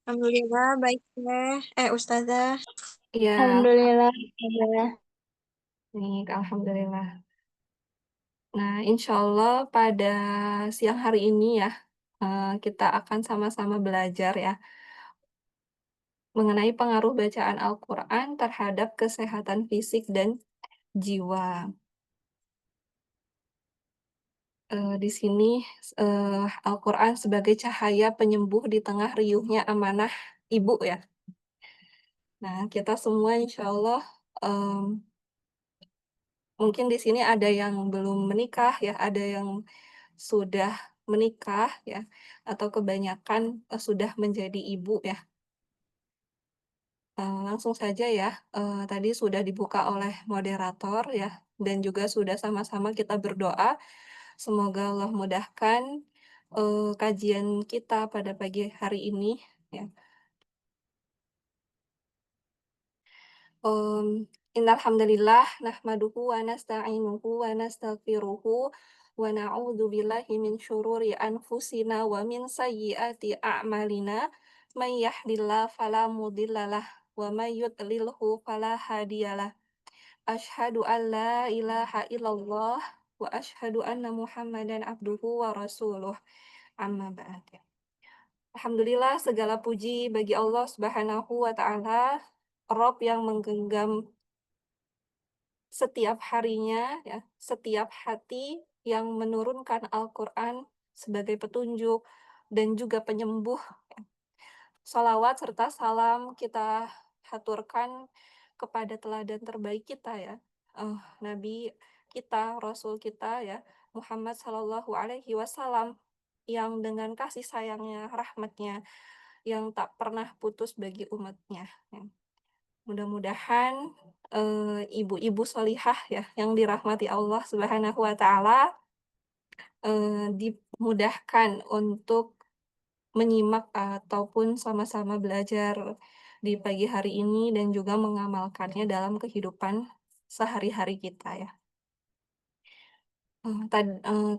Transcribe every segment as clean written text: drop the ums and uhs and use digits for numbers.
Alhamdulillah baik Teh. Ustazah. Iya, Alhamdulillah. Ya. nih, alhamdulillah. Nah, insya Allah pada siang hari ini ya, kita akan sama-sama belajar ya mengenai pengaruh bacaan Al-Quran terhadap kesehatan fisik dan jiwa. Di sini Al-Quran sebagai cahaya penyembuh di tengah riuhnya amanah ibu ya. Nah, kita semua insya Allah mungkin di sini ada yang belum menikah ya, ada yang sudah menikah ya, atau kebanyakan sudah menjadi ibu ya. Langsung saja ya, tadi sudah dibuka oleh moderator ya, dan juga sudah sama-sama kita berdoa. Semoga Allah mudahkan kajian kita pada pagi hari ini ya. Innal hamdalillah nahmaduhu wa nasta'inuhu wa nastaghfiruhu wa na'udzu billahi min syururi anfusina wa min sayyiati a'malina may yahdihillahu fala mudhillalah wa may yudlilhu fala hadiyalah. Asyhadu an la ilaha illallah wa asyhadu anna Muhammadan abduhu wa rasuluh. Amma ba'd. Alhamdulillah segala puji bagi Allah Subhanahu wa taala, Rabb yang menggenggam setiap harinya ya, setiap hati yang menurunkan Al-Quran sebagai petunjuk dan juga penyembuh. Salawat serta salam kita haturkan kepada teladan terbaik kita ya, Nabi kita, Rasul kita ya, Muhammad Sallallahu Alaihi Wasallam, yang dengan kasih sayangnya, rahmatnya yang tak pernah putus bagi umatnya. Ya. Mudah-mudahan ibu-ibu solihah ya yang dirahmati Allah Subhanahu wa taala dimudahkan untuk menyimak ataupun sama-sama belajar di pagi hari ini dan juga mengamalkannya dalam kehidupan sehari-hari kita ya.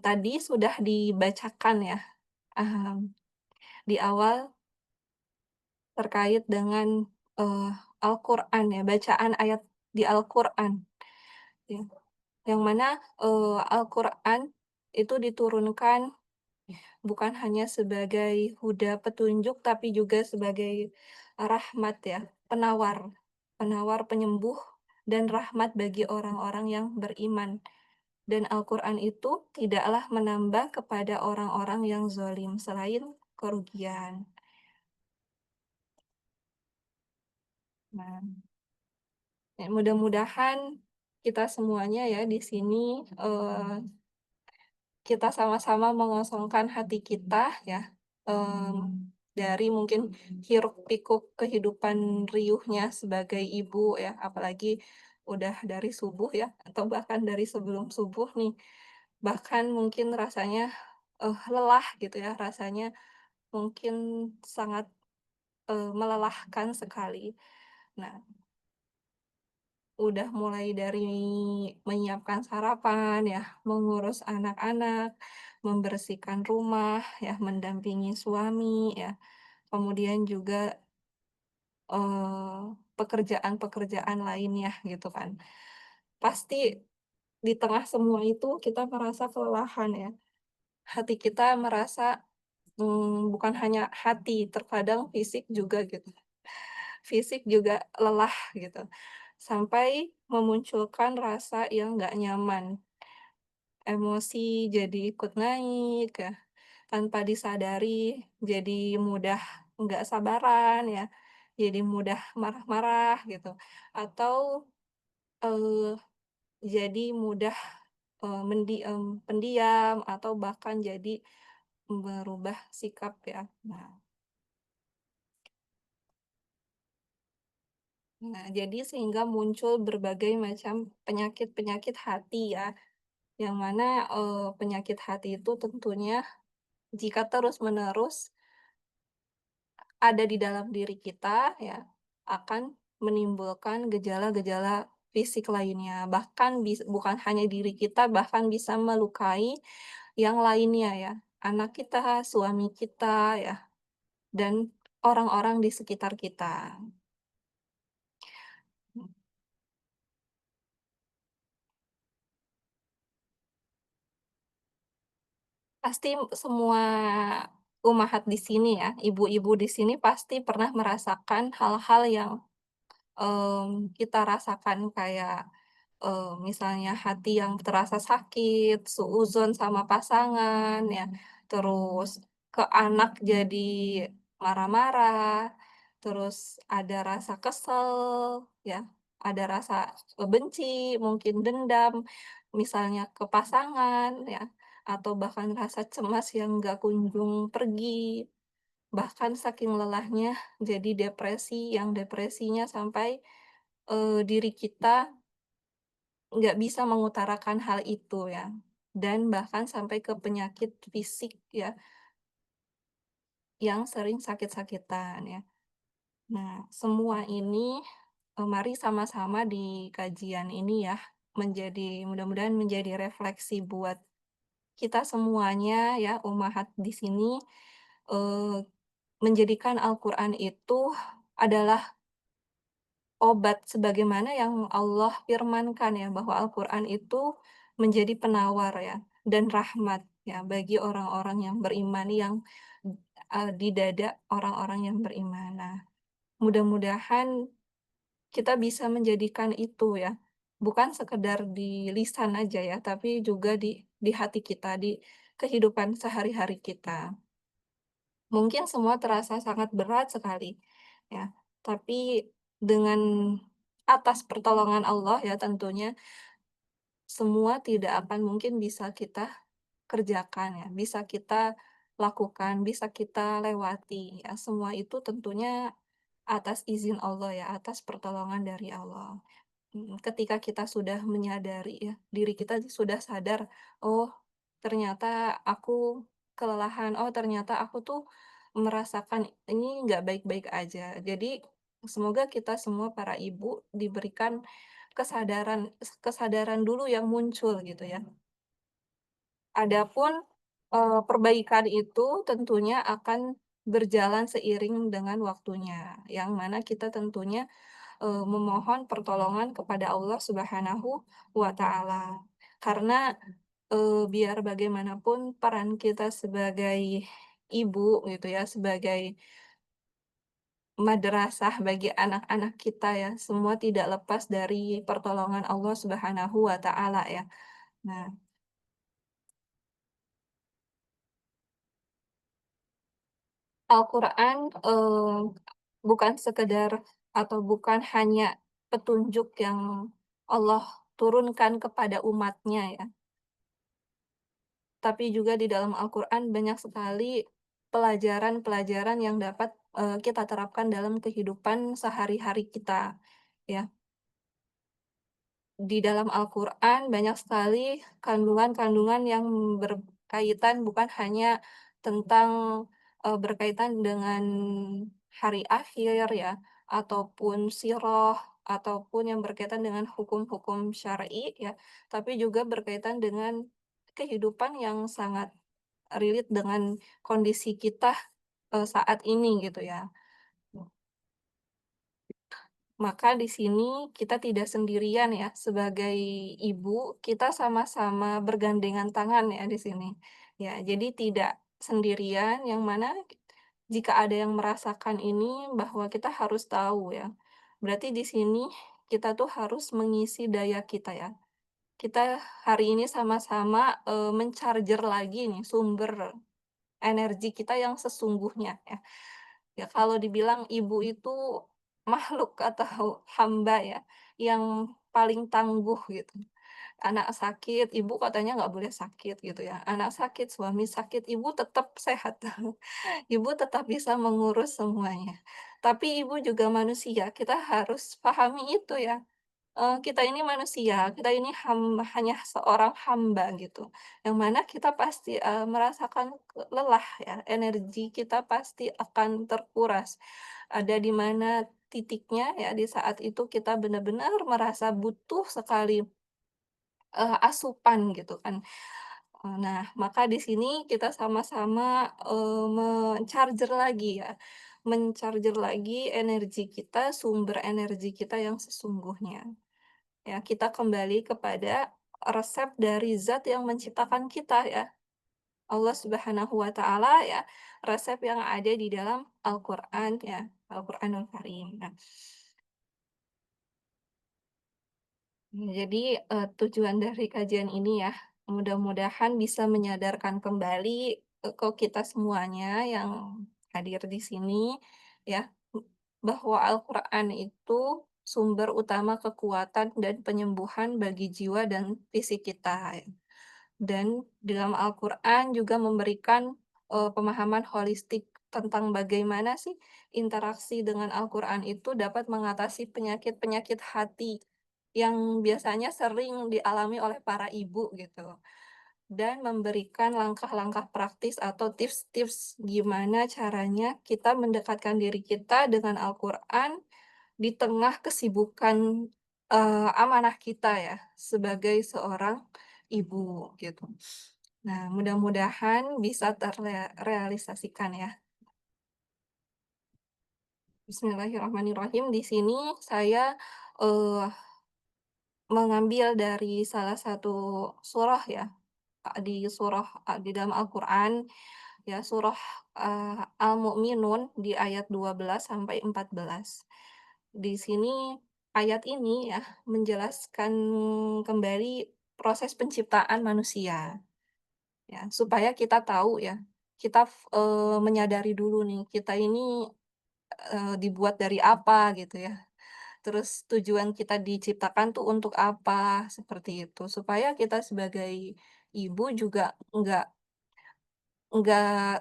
Tadi sudah dibacakan ya di awal terkait dengan Al-Quran ya, bacaan ayat di Al-Quran ya. Yang mana Al-Quran itu diturunkan bukan hanya sebagai huda petunjuk, tapi juga sebagai rahmat ya, penawar, penawar penyembuh dan rahmat bagi orang-orang yang beriman. Dan Al-Quran itu tidaklah menambah kepada orang-orang yang zalim selain kerugian. Nah, ya, mudah-mudahan kita semuanya ya di sini kita sama-sama mengosongkan hati kita ya, dari mungkin hiruk pikuk kehidupan riuhnya sebagai ibu ya, apalagi udah dari subuh ya, atau bahkan dari sebelum subuh nih, bahkan mungkin rasanya lelah gitu ya, rasanya mungkin sangat melelahkan sekali. Nah, udah mulai dari menyiapkan sarapan ya, mengurus anak-anak, membersihkan rumah ya, mendampingi suami ya, kemudian juga pekerjaan-pekerjaan lainnya gitu kan. Pasti di tengah semua itu kita merasa kelelahan ya. Hati kita merasa bukan hanya hati, terkadang fisik juga gitu. Fisik juga lelah gitu. Sampai memunculkan rasa yang nggak nyaman. Emosi jadi ikut naik ya, tanpa disadari jadi mudah nggak sabaran ya, jadi mudah marah-marah gitu, atau eh, jadi mudah pendiam atau bahkan jadi berubah sikap ya. Nah, jadi sehingga muncul berbagai macam penyakit-penyakit hati ya, yang mana penyakit hati itu tentunya jika terus-menerus ada di dalam diri kita ya, akan menimbulkan gejala-gejala fisik lainnya. Bahkan bukan hanya diri kita, bahkan bisa melukai yang lainnya ya. Anak kita, suami kita ya, dan orang-orang di sekitar kita. Pasti semua ummahat di sini ya, ibu-ibu di sini pasti pernah merasakan hal-hal yang, kita rasakan kayak, misalnya hati yang terasa sakit, suudzon sama pasangan ya, terus ke anak jadi marah-marah, terus ada rasa kesel ya, ada rasa, benci, mungkin dendam, misalnya ke pasangan ya, atau bahkan rasa cemas yang nggak kunjung pergi, bahkan saking lelahnya jadi depresi yang depresinya sampai, diri kita nggak bisa mengutarakan hal itu ya, dan bahkan sampai ke penyakit fisik ya, yang sering sakit-sakitan ya. Nah, semua ini, mari sama-sama di kajian ini ya, mudah-mudahan menjadi refleksi buat kita semuanya ya, ummahat di sini, eee, menjadikan Al-Quran itu adalah obat sebagaimana yang Allah firmankan ya, bahwa Al-Quran itu menjadi penawar ya, dan rahmat ya, bagi orang-orang yang beriman yang, di dada orang-orang yang beriman. Nah, mudah-mudahan kita bisa menjadikan itu ya, bukan sekedar di lisan aja ya, tapi juga di hati kita, di kehidupan sehari-hari kita. Mungkin semua terasa sangat berat sekali, ya. Tapi dengan atas pertolongan Allah ya tentunya, semua tidak akan mungkin bisa kita kerjakan ya, bisa kita lakukan, bisa kita lewati ya. Semua itu tentunya atas izin Allah ya, atas pertolongan dari Allah. Ketika kita sudah menyadari ya, diri kita sudah sadar, "Oh, ternyata aku kelelahan, oh ternyata aku tuh merasakan ini nggak baik-baik aja." Jadi, semoga kita semua para ibu diberikan kesadaran kesadaran dulu yang muncul gitu ya. Adapun, perbaikan itu tentunya akan berjalan seiring dengan waktunya, yang mana kita tentunya memohon pertolongan kepada Allah Subhanahu wa Ta'ala. Karena, biar bagaimanapun peran kita sebagai ibu gitu ya, sebagai madrasah bagi anak-anak kita ya, semua tidak lepas dari pertolongan Allah Subhanahu wa Ta'ala ya. Nah, Al-Quran, bukan sekedar atau bukan hanya petunjuk yang Allah turunkan kepada umatnya ya, tapi juga di dalam Al-Quran banyak sekali pelajaran-pelajaran yang dapat, kita terapkan dalam kehidupan sehari-hari kita, ya. Di dalam Al-Quran banyak sekali kandungan-kandungan yang berkaitan bukan hanya tentang, berkaitan dengan hari akhir ya, ataupun sirah, ataupun yang berkaitan dengan hukum-hukum syar'i ya, tapi juga berkaitan dengan kehidupan yang sangat relate dengan kondisi kita, saat ini gitu ya. Maka di sini kita tidak sendirian ya, sebagai ibu, kita sama-sama bergandengan tangan ya di sini. Ya, jadi tidak sendirian, yang mana jika ada yang merasakan ini, bahwa kita harus tahu ya. Berarti di sini kita tuh harus mengisi daya kita ya. Kita hari ini sama-sama, men lagi nih sumber energi kita yang sesungguhnya ya. Ya kalau dibilang ibu itu makhluk atau hamba ya, yang paling tangguh gitu. Anak sakit, ibu katanya nggak boleh sakit gitu ya. Anak sakit, suami sakit, ibu tetap sehat. Ibu tetap bisa mengurus semuanya. Tapi ibu juga manusia, kita harus pahami itu ya. Kita ini manusia, kita ini hanya seorang hamba gitu, yang mana kita pasti, merasakan lelah ya, energi kita pasti akan terkuras. Ada di mana titiknya ya, di saat itu kita benar-benar merasa butuh sekali, asupan gitu kan. Nah, maka di sini kita sama-sama, lagi ya, lagi energi kita, sumber energi kita yang sesungguhnya. Ya, kita kembali kepada resep dari zat yang menciptakan kita ya, Allah Subhanahu wa Ta'ala ya, resep yang ada di dalam Al-Qur'an ya, Al-Qur'anul Karim. Nah, jadi, tujuan dari kajian ini ya, mudah-mudahan bisa menyadarkan kembali, ke kita semuanya yang hadir di sini, ya, bahwa Al-Qur'an itu sumber utama kekuatan dan penyembuhan bagi jiwa dan fisik kita, ya. Dan di dalam Al-Qur'an juga memberikan, pemahaman holistik tentang bagaimana sih interaksi dengan Al-Qur'an itu dapat mengatasi penyakit-penyakit hati yang biasanya sering dialami oleh para ibu gitu, dan memberikan langkah-langkah praktis atau tips-tips gimana caranya kita mendekatkan diri kita dengan Al-Qur'an di tengah kesibukan, amanah kita ya, sebagai seorang ibu, gitu. Nah, mudah-mudahan bisa terrealisasikan ya. Bismillahirrahmanirrahim. Di sini saya, eee, mengambil dari salah satu surah ya, di dalam Al-Qur'an, ya, surah, Al-Mu'minun di ayat 12 sampai 14. Di sini ayat ini ya menjelaskan kembali proses penciptaan manusia, ya, supaya kita tahu ya, kita menyadari dulu nih, kita ini, dibuat dari apa gitu ya, terus tujuan kita diciptakan tuh untuk apa, seperti itu. Supaya kita sebagai ibu juga nggak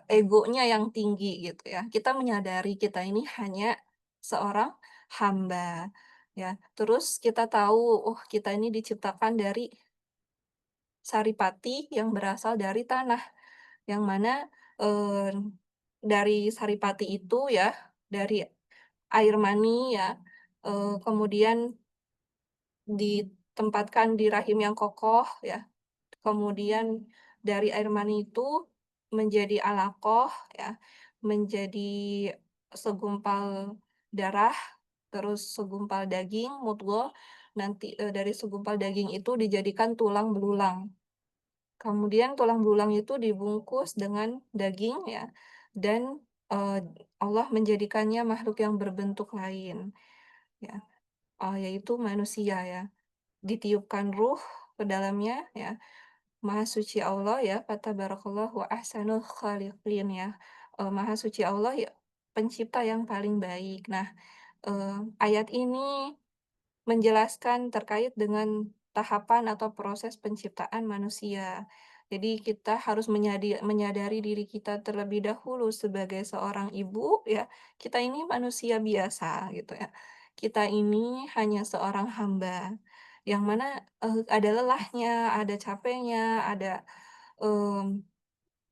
egonya yang tinggi gitu ya. Kita menyadari kita ini hanya seorang hamba, ya. Terus kita tahu, oh kita ini diciptakan dari saripati yang berasal dari tanah, yang mana, eee, dari saripati itu ya, dari air mani ya, kemudian ditempatkan di rahim yang kokoh ya, kemudian dari air mani itu menjadi alaqah ya, menjadi segumpal darah, terus segumpal daging, mudghah, nanti, dari segumpal daging itu dijadikan tulang belulang. Kemudian tulang belulang itu dibungkus dengan daging ya, dan, eee, Allah menjadikannya makhluk yang berbentuk lain ya, yaitu manusia ya. Ditiupkan ruh ke dalamnya ya, Maha Suci Allah ya, fatabarakallahu ahsanul khaliqin ya, Maha Suci Allah ya, pencipta yang paling baik. Nah, ayat ini menjelaskan terkait dengan tahapan atau proses penciptaan manusia. Jadi kita harus menyadari diri kita terlebih dahulu sebagai seorang ibu ya, kita ini manusia biasa gitu ya. Kita ini hanya seorang hamba, yang mana, ada lelahnya, ada capeknya, ada,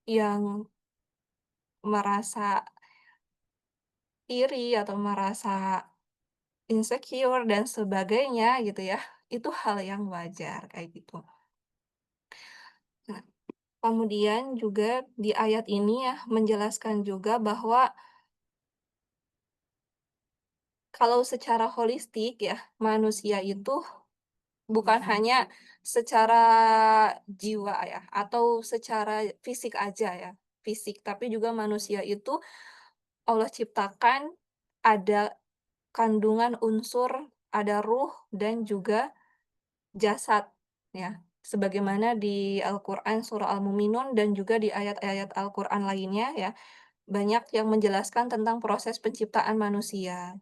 yang merasa iri atau merasa insecure dan sebagainya gitu ya, itu hal yang wajar kayak gitu. Nah, kemudian juga di ayat ini ya menjelaskan juga bahwa kalau secara holistik ya, manusia itu bukan hanya secara jiwa ya, atau secara fisik aja ya, fisik, tapi juga manusia itu Allah ciptakan ada kandungan unsur, ada ruh dan juga jasad, ya. Sebagaimana di Al-Qur'an surah Al-Mu'minun dan juga di ayat-ayat Al-Qur'an lainnya ya, banyak yang menjelaskan tentang proses penciptaan manusia.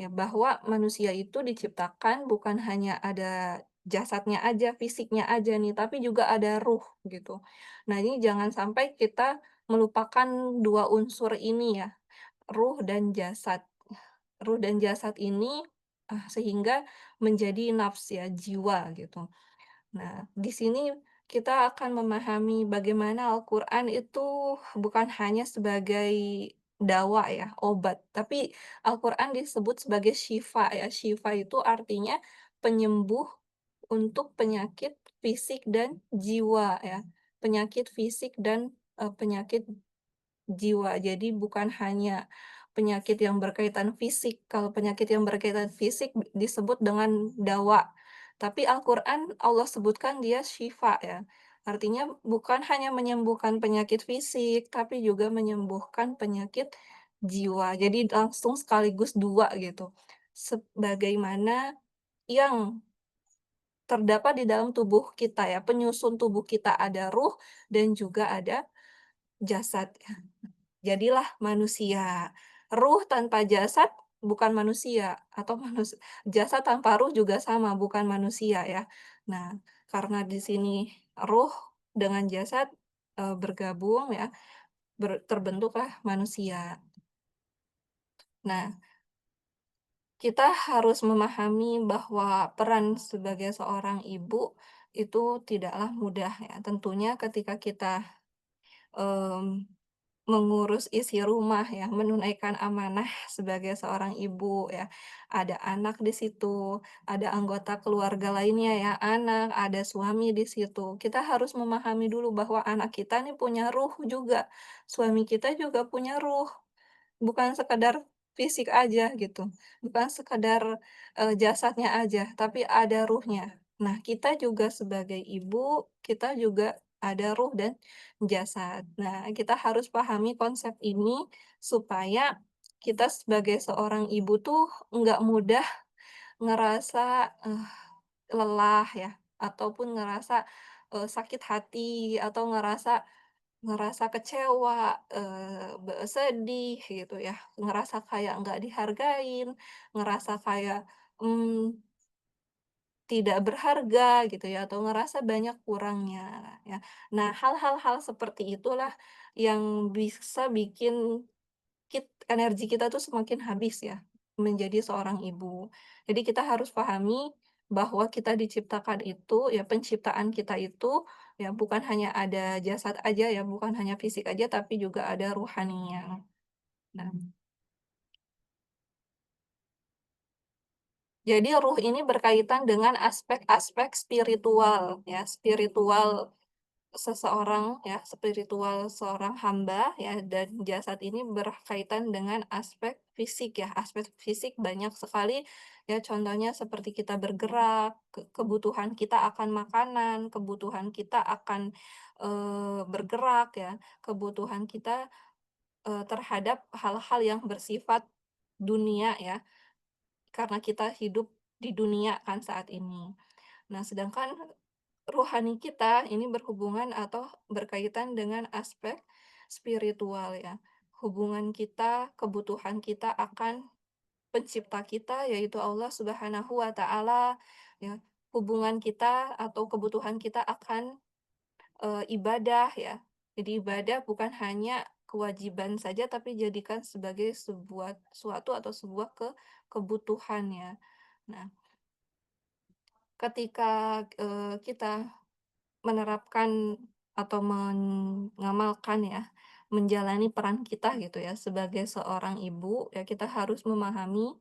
Ya, bahwa manusia itu diciptakan bukan hanya ada jasadnya aja, fisiknya aja nih, tapi juga ada ruh gitu. Nah, ini jangan sampai kita melupakan 2 unsur ini ya, ruh dan jasad. Ruh dan jasad ini, sehingga menjadi nafs ya, jiwa gitu. Nah, di sini kita akan memahami bagaimana Al-Quran itu bukan hanya sebagai dawa ya, obat, tapi Al-Quran disebut sebagai syifa ya. Syifa itu artinya penyembuh untuk penyakit fisik dan jiwa ya. Penyakit fisik dan penyakit jiwa. Jadi bukan hanya penyakit yang berkaitan fisik. Kalau penyakit yang berkaitan fisik disebut dengan dawa, tapi Al-Qur'an Allah sebutkan dia syifa ya. Artinya bukan hanya menyembuhkan penyakit fisik, tapi juga menyembuhkan penyakit jiwa. Jadi langsung sekaligus 2 gitu. Sebagaimana yang terdapat di dalam tubuh kita ya, penyusun tubuh kita ada ruh dan juga ada jasad. Jadilah manusia. Ruh tanpa jasad bukan manusia, atau jasad tanpa ruh juga sama, bukan manusia ya. Nah, karena di sini ruh dengan jasad, bergabung ya, terbentuklah manusia. Nah, kita harus memahami bahwa peran sebagai seorang ibu itu tidaklah mudah ya. Tentunya ketika kita, mmm mengurus isi rumah ya, menunaikan amanah sebagai seorang ibu ya. Ada anak di situ, ada anggota keluarga lainnya ya, anak, ada suami di situ. Kita harus memahami dulu bahwa anak kita nih punya ruh juga, suami kita juga punya ruh. Bukan sekadar fisik aja gitu, bukan sekadar, jasadnya aja, tapi ada ruhnya. Nah, kita juga sebagai ibu, kita juga ada ruh dan jasad. Nah, kita harus pahami konsep ini supaya kita sebagai seorang ibu tuh nggak mudah ngerasa, lelah ya, ataupun ngerasa, sakit hati, atau ngerasa ngerasa kecewa, sedih gitu ya, ngerasa kayak nggak dihargain, ngerasa kayak, mmm, tidak berharga gitu ya, atau ngerasa banyak kurangnya ya. Nah, hal-hal seperti itulah yang bisa bikin energi kita tuh semakin habis ya, menjadi seorang ibu. Jadi kita harus pahami bahwa kita diciptakan itu, ya penciptaan kita itu, ya bukan hanya ada jasad aja ya, bukan hanya fisik aja, tapi juga ada ruhaninya. Nah, jadi ruh ini berkaitan dengan aspek-aspek spiritual ya, spiritual seseorang ya, spiritual seorang hamba ya, dan jasad ini berkaitan dengan aspek fisik ya. Aspek fisik banyak sekali ya, contohnya seperti kita bergerak, kebutuhan kita akan makanan, kebutuhan kita akan, bergerak ya, kebutuhan kita, terhadap hal-hal yang bersifat dunia ya, karena kita hidup di dunia kan saat ini. Nah, sedangkan rohani kita ini berhubungan atau berkaitan dengan aspek spiritual ya. Hubungan kita, kebutuhan kita akan pencipta kita yaitu Allah Subhanahu wa taala ya. Hubungan kita atau kebutuhan kita akan, ibadah ya. Jadi ibadah bukan hanya kewajiban saja tapi jadikan sebagai sebuah suatu atau sebuah kebutuhan ya. Nah, ketika, kita menerapkan atau mengamalkan ya, menjalani peran kita gitu ya sebagai seorang ibu, ya kita harus memahami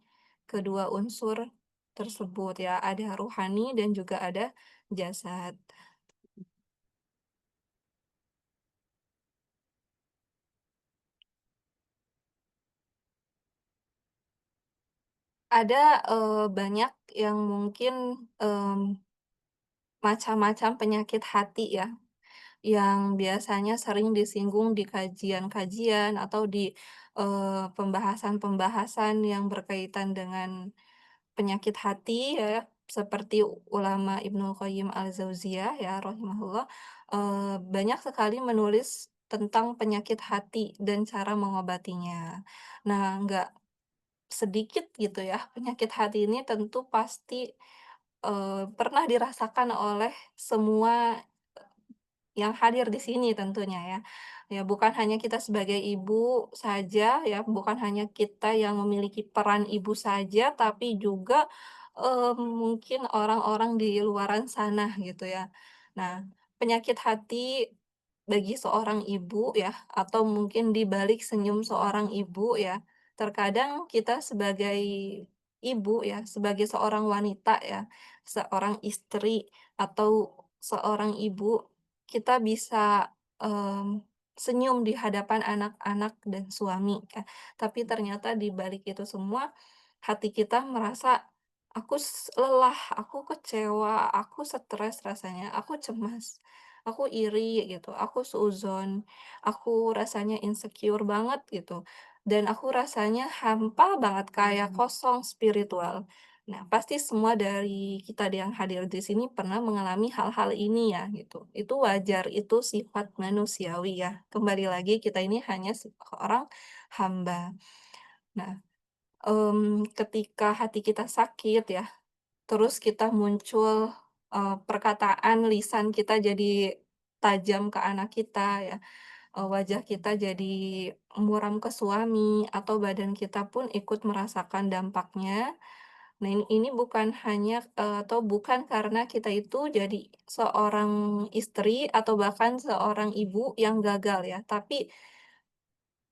kedua unsur tersebut ya, ada rohani dan juga ada jasad. Ada, banyak yang mungkin, macam-macam penyakit hati ya, yang biasanya sering disinggung di kajian-kajian atau di, pembahasan-pembahasan yang berkaitan dengan penyakit hati ya, seperti ulama Ibnu Qayyim al-Jauziyah ya rahimahullah, banyak sekali menulis tentang penyakit hati dan cara mengobatinya. Nah, nggak sedikit gitu ya, penyakit hati ini tentu pasti, pernah dirasakan oleh semua yang hadir di sini tentunya ya. Ya bukan hanya kita sebagai ibu saja ya, bukan hanya kita yang memiliki peran ibu saja, tapi juga, mungkin orang-orang di luaran sana gitu ya. Nah, penyakit hati bagi seorang ibu ya, atau mungkin di balik senyum seorang ibu ya, terkadang kita sebagai ibu ya, sebagai seorang wanita ya, seorang istri atau seorang ibu kita bisa, senyum di hadapan anak-anak dan suami ya. Tapi ternyata di balik itu semua, hati kita merasa, "Aku lelah, aku kecewa, aku stres rasanya, aku cemas, aku iri," gitu, "aku suudzon, aku rasanya insecure banget," gitu, "dan aku rasanya hampa banget, kayak kosong spiritual." Nah, pasti semua dari kita yang hadir di sini pernah mengalami hal-hal ini ya, gitu. Itu wajar, itu sifat manusiawi ya. Kembali lagi kita ini hanya seorang hamba. Nah, ketika hati kita sakit ya, terus kita muncul, perkataan lisan kita jadi tajam ke anak kita ya, wajah kita jadi muram ke suami, atau badan kita pun ikut merasakan dampaknya. Nah, ini bukan hanya, atau bukan karena kita itu jadi seorang istri atau bahkan seorang ibu yang gagal ya, tapi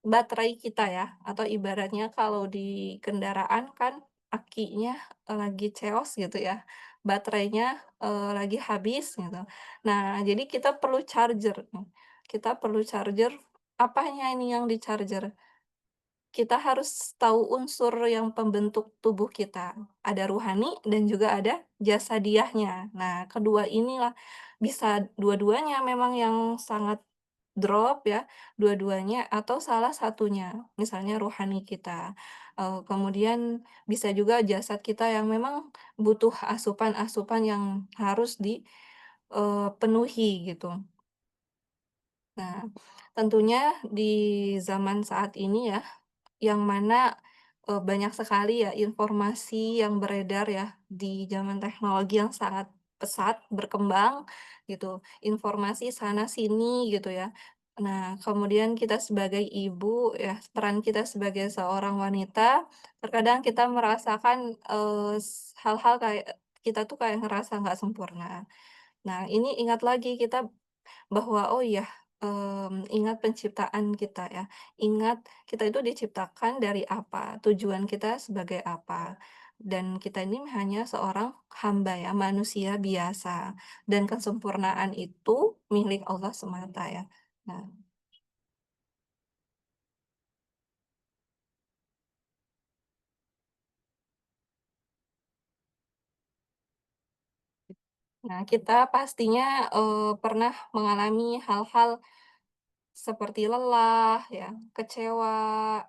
baterai kita ya, atau ibaratnya kalau di kendaraan kan akinya, lagi ceos gitu ya, baterainya, lagi habis gitu. Nah, jadi kita perlu charger nih, kita perlu charger, apanya ini yang di-charger? Kita harus tahu unsur yang pembentuk tubuh kita. Ada ruhani dan juga ada jasadiahnya. Nah, kedua inilah bisa dua-duanya memang yang sangat drop ya, dua-duanya atau salah satunya. Misalnya ruhani kita, kemudian bisa juga jasad kita yang memang butuh asupan-asupan yang harus penuhi gitu. Nah, tentunya di zaman saat ini ya, yang mana, banyak sekali ya informasi yang beredar ya di zaman teknologi yang sangat pesat berkembang gitu, informasi sana sini gitu ya. Nah, kemudian kita sebagai ibu ya, peran kita sebagai seorang wanita, terkadang kita merasakan, hal-hal kayak kita tuh kayak ngerasa nggak sempurna. Nah, ini ingat lagi kita bahwa, oh iya, ingat penciptaan kita ya, ingat kita itu diciptakan dari apa, tujuan kita sebagai apa, dan kita ini hanya seorang hamba ya, manusia biasa, dan kesempurnaan itu milik Allah semata ya. Nah nah kita pastinya, pernah mengalami hal-hal seperti lelah ya, kecewa,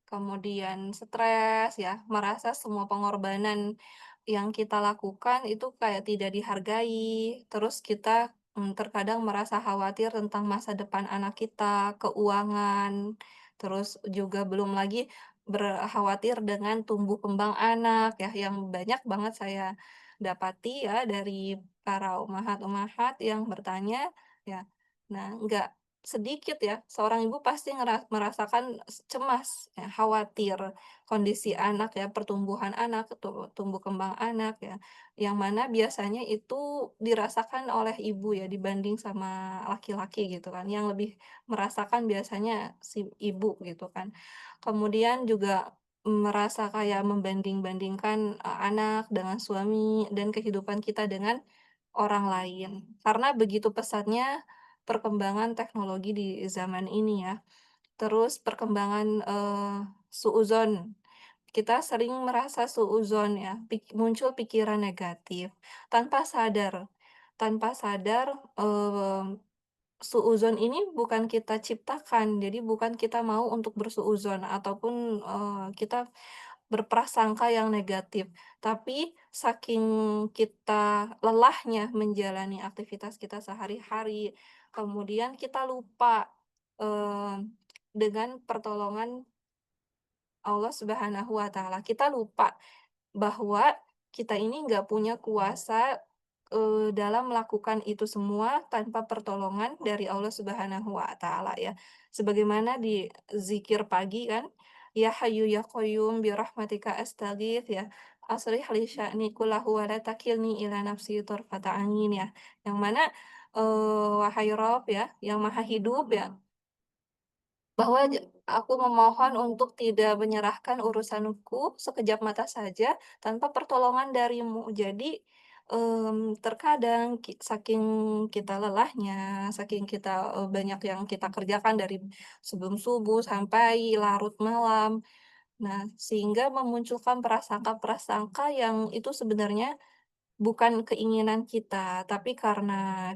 kemudian stres ya, merasa semua pengorbanan yang kita lakukan itu kayak tidak dihargai, terus kita, terkadang merasa khawatir tentang masa depan anak kita, keuangan, terus juga belum lagi khawatir dengan tumbuh kembang anak ya, yang banyak banget saya dapati ya dari para umahat-umahat yang bertanya ya. Nah, nggak sedikit ya, seorang ibu pasti merasakan cemas, ya, khawatir kondisi anak ya, pertumbuhan anak, tumbuh kembang anak ya, yang mana biasanya itu dirasakan oleh ibu ya, dibanding sama laki-laki gitu kan, yang lebih merasakan biasanya si ibu gitu kan. Kemudian juga merasa kayak membanding-bandingkan, anak dengan suami dan kehidupan kita dengan orang lain. Karena begitu pesatnya perkembangan teknologi di zaman ini ya. Terus perkembangan, suudzon. Kita sering merasa suudzon ya, muncul pikiran negatif tanpa sadar. Tanpa sadar, suudzon ini bukan kita ciptakan, jadi bukan kita mau untuk bersuudzon ataupun, kita berprasangka yang negatif, tapi saking kita lelahnya menjalani aktivitas kita sehari-hari, kemudian kita lupa, dengan pertolongan Allah Subhanahu wa Ta'ala. Kita lupa bahwa kita ini nggak punya kuasa, dalam melakukan itu semua tanpa pertolongan dari Allah Subhanahu wa Ta'ala ya. Sebagaimana di zikir pagi kan, "Ya Hayyu Ya Qayyum birahmatika astaghits" ya, "Aslih li sya'ni kullahu wa la takilni ila nafsi tarfata ain" ya. Yang mana, wahai Rabb ya, yang Maha Hidup ya, bahwa aku memohon untuk tidak menyerahkan urusanku sekejap mata saja tanpa pertolongan darimu. Jadi, Terkadang saking kita lelahnya, saking kita, banyak yang kita kerjakan dari sebelum subuh sampai larut malam. Nah, sehingga memunculkan prasangka-prasangka yang itu sebenarnya bukan keinginan kita, tapi karena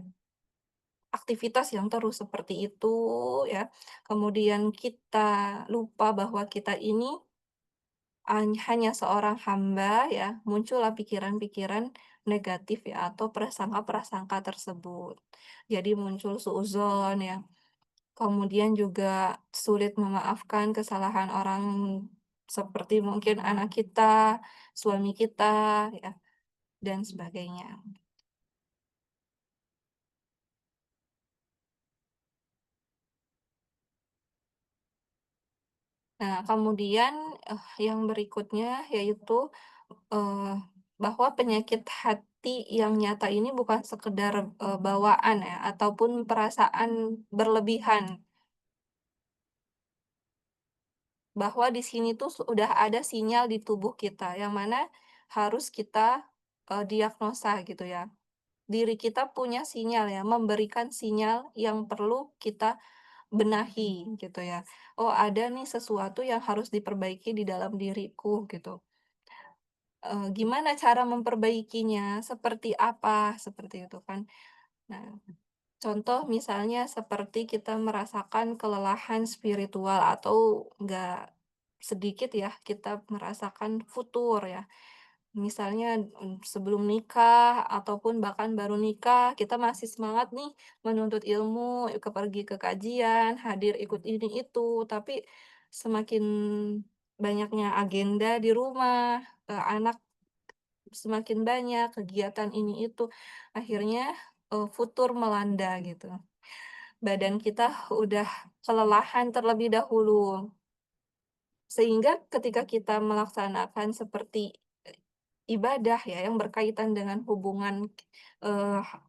aktivitas yang terus seperti itu ya, kemudian kita lupa bahwa kita ini hanya seorang hamba ya, muncullah pikiran-pikiran negatif ya, atau prasangka-prasangka tersebut. Jadi muncul suudzon ya, kemudian juga sulit memaafkan kesalahan orang seperti mungkin anak kita, suami kita ya, dan sebagainya. Nah, kemudian, yang berikutnya yaitu, eee, bahwa penyakit hati yang nyata ini bukan sekedar, bawaan ya, ataupun perasaan berlebihan, bahwa di sini tuh sudah ada sinyal di tubuh kita, yang mana harus kita, diagnosa gitu ya. Diri kita punya sinyal ya, memberikan sinyal yang perlu kita benahi gitu ya. Oh, ada nih sesuatu yang harus diperbaiki di dalam diriku gitu. Gimana cara memperbaikinya, seperti apa, seperti itu kan. Nah, contoh misalnya seperti kita merasakan kelelahan spiritual atau enggak sedikit ya, kita merasakan futur ya. Misalnya, sebelum nikah ataupun bahkan baru nikah, kita masih semangat nih menuntut ilmu, pergi ke kajian, hadir ikut ini itu, tapi semakin banyaknya agenda di rumah, anak semakin banyak, kegiatan ini itu, akhirnya, futur melanda gitu. Badan kita udah kelelahan terlebih dahulu. Sehingga ketika kita melaksanakan seperti, ibadah ya yang berkaitan dengan hubungan,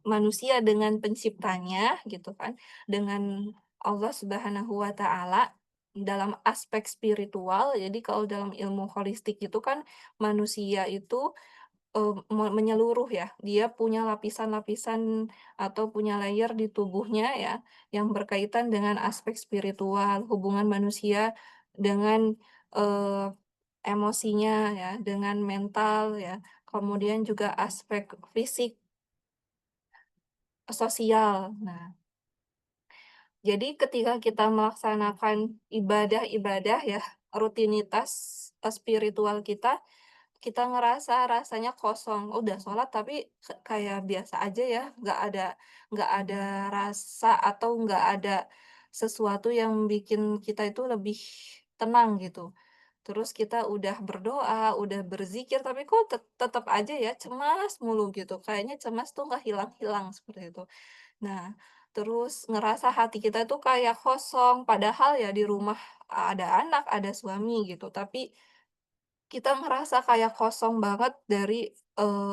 manusia dengan penciptanya gitu kan, dengan Allah Subhanahu wa Ta'ala, dalam aspek spiritual. Jadi kalau dalam ilmu holistik itu kan manusia itu menyeluruh ya, dia punya lapisan-lapisan atau punya layer di tubuhnya ya, yang berkaitan dengan aspek spiritual, hubungan manusia dengan, eee, emosinya ya, dengan mental ya, kemudian juga aspek fisik, sosial. Nah, jadi ketika kita melaksanakan ibadah-ibadah ya, rutinitas, spiritual kita, kita ngerasa rasanya kosong, udah sholat tapi kayak biasa aja ya, nggak ada rasa atau nggak ada sesuatu yang bikin kita itu lebih tenang gitu. Terus kita udah berdoa, udah berzikir, tapi kok tetep aja ya cemas mulu gitu, kayaknya cemas tuh nggak hilang-hilang, seperti itu. Nah, terus ngerasa hati kita tuh kayak kosong, padahal ya di rumah ada anak, ada suami gitu, tapi kita ngerasa kayak kosong banget dari,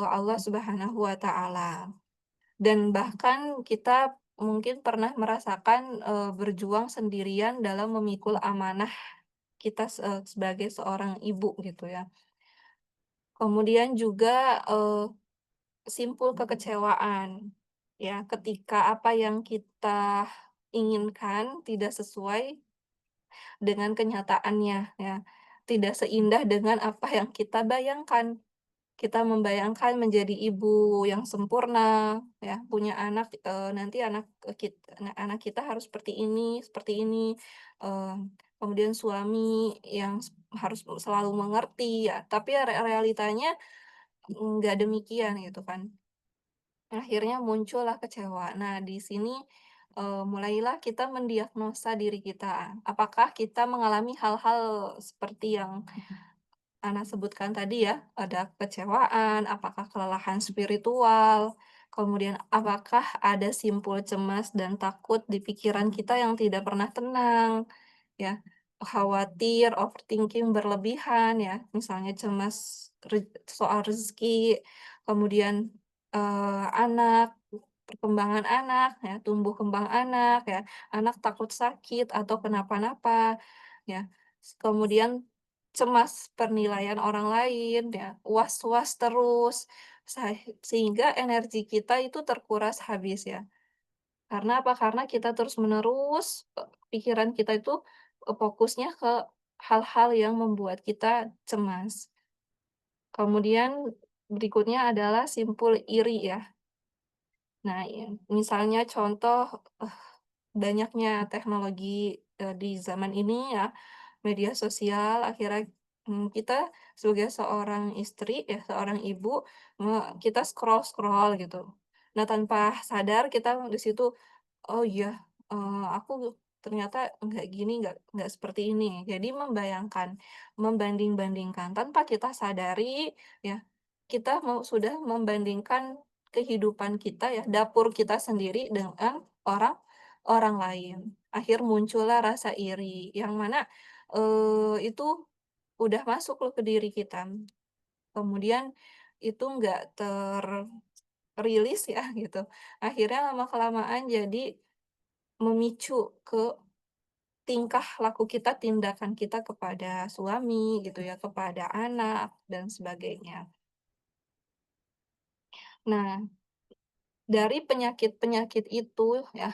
Allah Subhanahu wa Ta'ala. Dan bahkan kita mungkin pernah merasakan, berjuang sendirian dalam memikul amanah kita sebagai seorang ibu gitu ya. Kemudian juga, simpul kekecewaan, ya ketika apa yang kita inginkan tidak sesuai dengan kenyataannya ya, tidak seindah dengan apa yang kita bayangkan. Kita membayangkan menjadi ibu yang sempurna, ya, punya anak, nanti anak kita harus seperti ini, kemudian suami yang harus selalu mengerti, ya, tapi realitanya nggak demikian gitu kan. Akhirnya muncullah kecewa. Nah, di sini, mulailah kita mendiagnosa diri kita. Apakah kita mengalami hal-hal seperti yang Ana sebutkan tadi ya, ada kecewaan, apakah kelelahan spiritual, kemudian apakah ada simpul cemas dan takut di pikiran kita yang tidak pernah tenang, ya, khawatir, overthinking berlebihan ya, misalnya cemas soal rezeki, kemudian, anak, perkembangan anak ya, tumbuh kembang anak ya, anak takut sakit atau kenapa-napa ya, kemudian cemas penilaian orang lain ya, was-was terus, sehingga energi kita itu terkuras habis ya. Karena apa? Karena kita terus-menerus, pikiran kita itu, fokusnya ke hal-hal yang membuat kita cemas. Kemudian berikutnya adalah simpul iri ya. Nah, misalnya contoh, banyaknya teknologi, di zaman ini ya, media sosial akhirnya, kita sebagai seorang istri ya, seorang ibu, kita scroll-scroll gitu. Nah, tanpa sadar kita di situ, "Oh iya, aku ternyata nggak gini, nggak seperti ini." Jadi membayangkan, membanding-bandingkan tanpa kita sadari ya, kita sudah membandingkan kehidupan kita ya, dapur kita sendiri dengan orang lain. Akhir muncullah rasa iri, yang mana, itu udah masuk loh ke diri kita. Kemudian itu nggak rilis ya gitu. Akhirnya lama-kelamaan jadi memicu ke tingkah laku kita, tindakan kita kepada suami gitu ya, kepada anak dan sebagainya. Nah, dari penyakit-penyakit itu ya,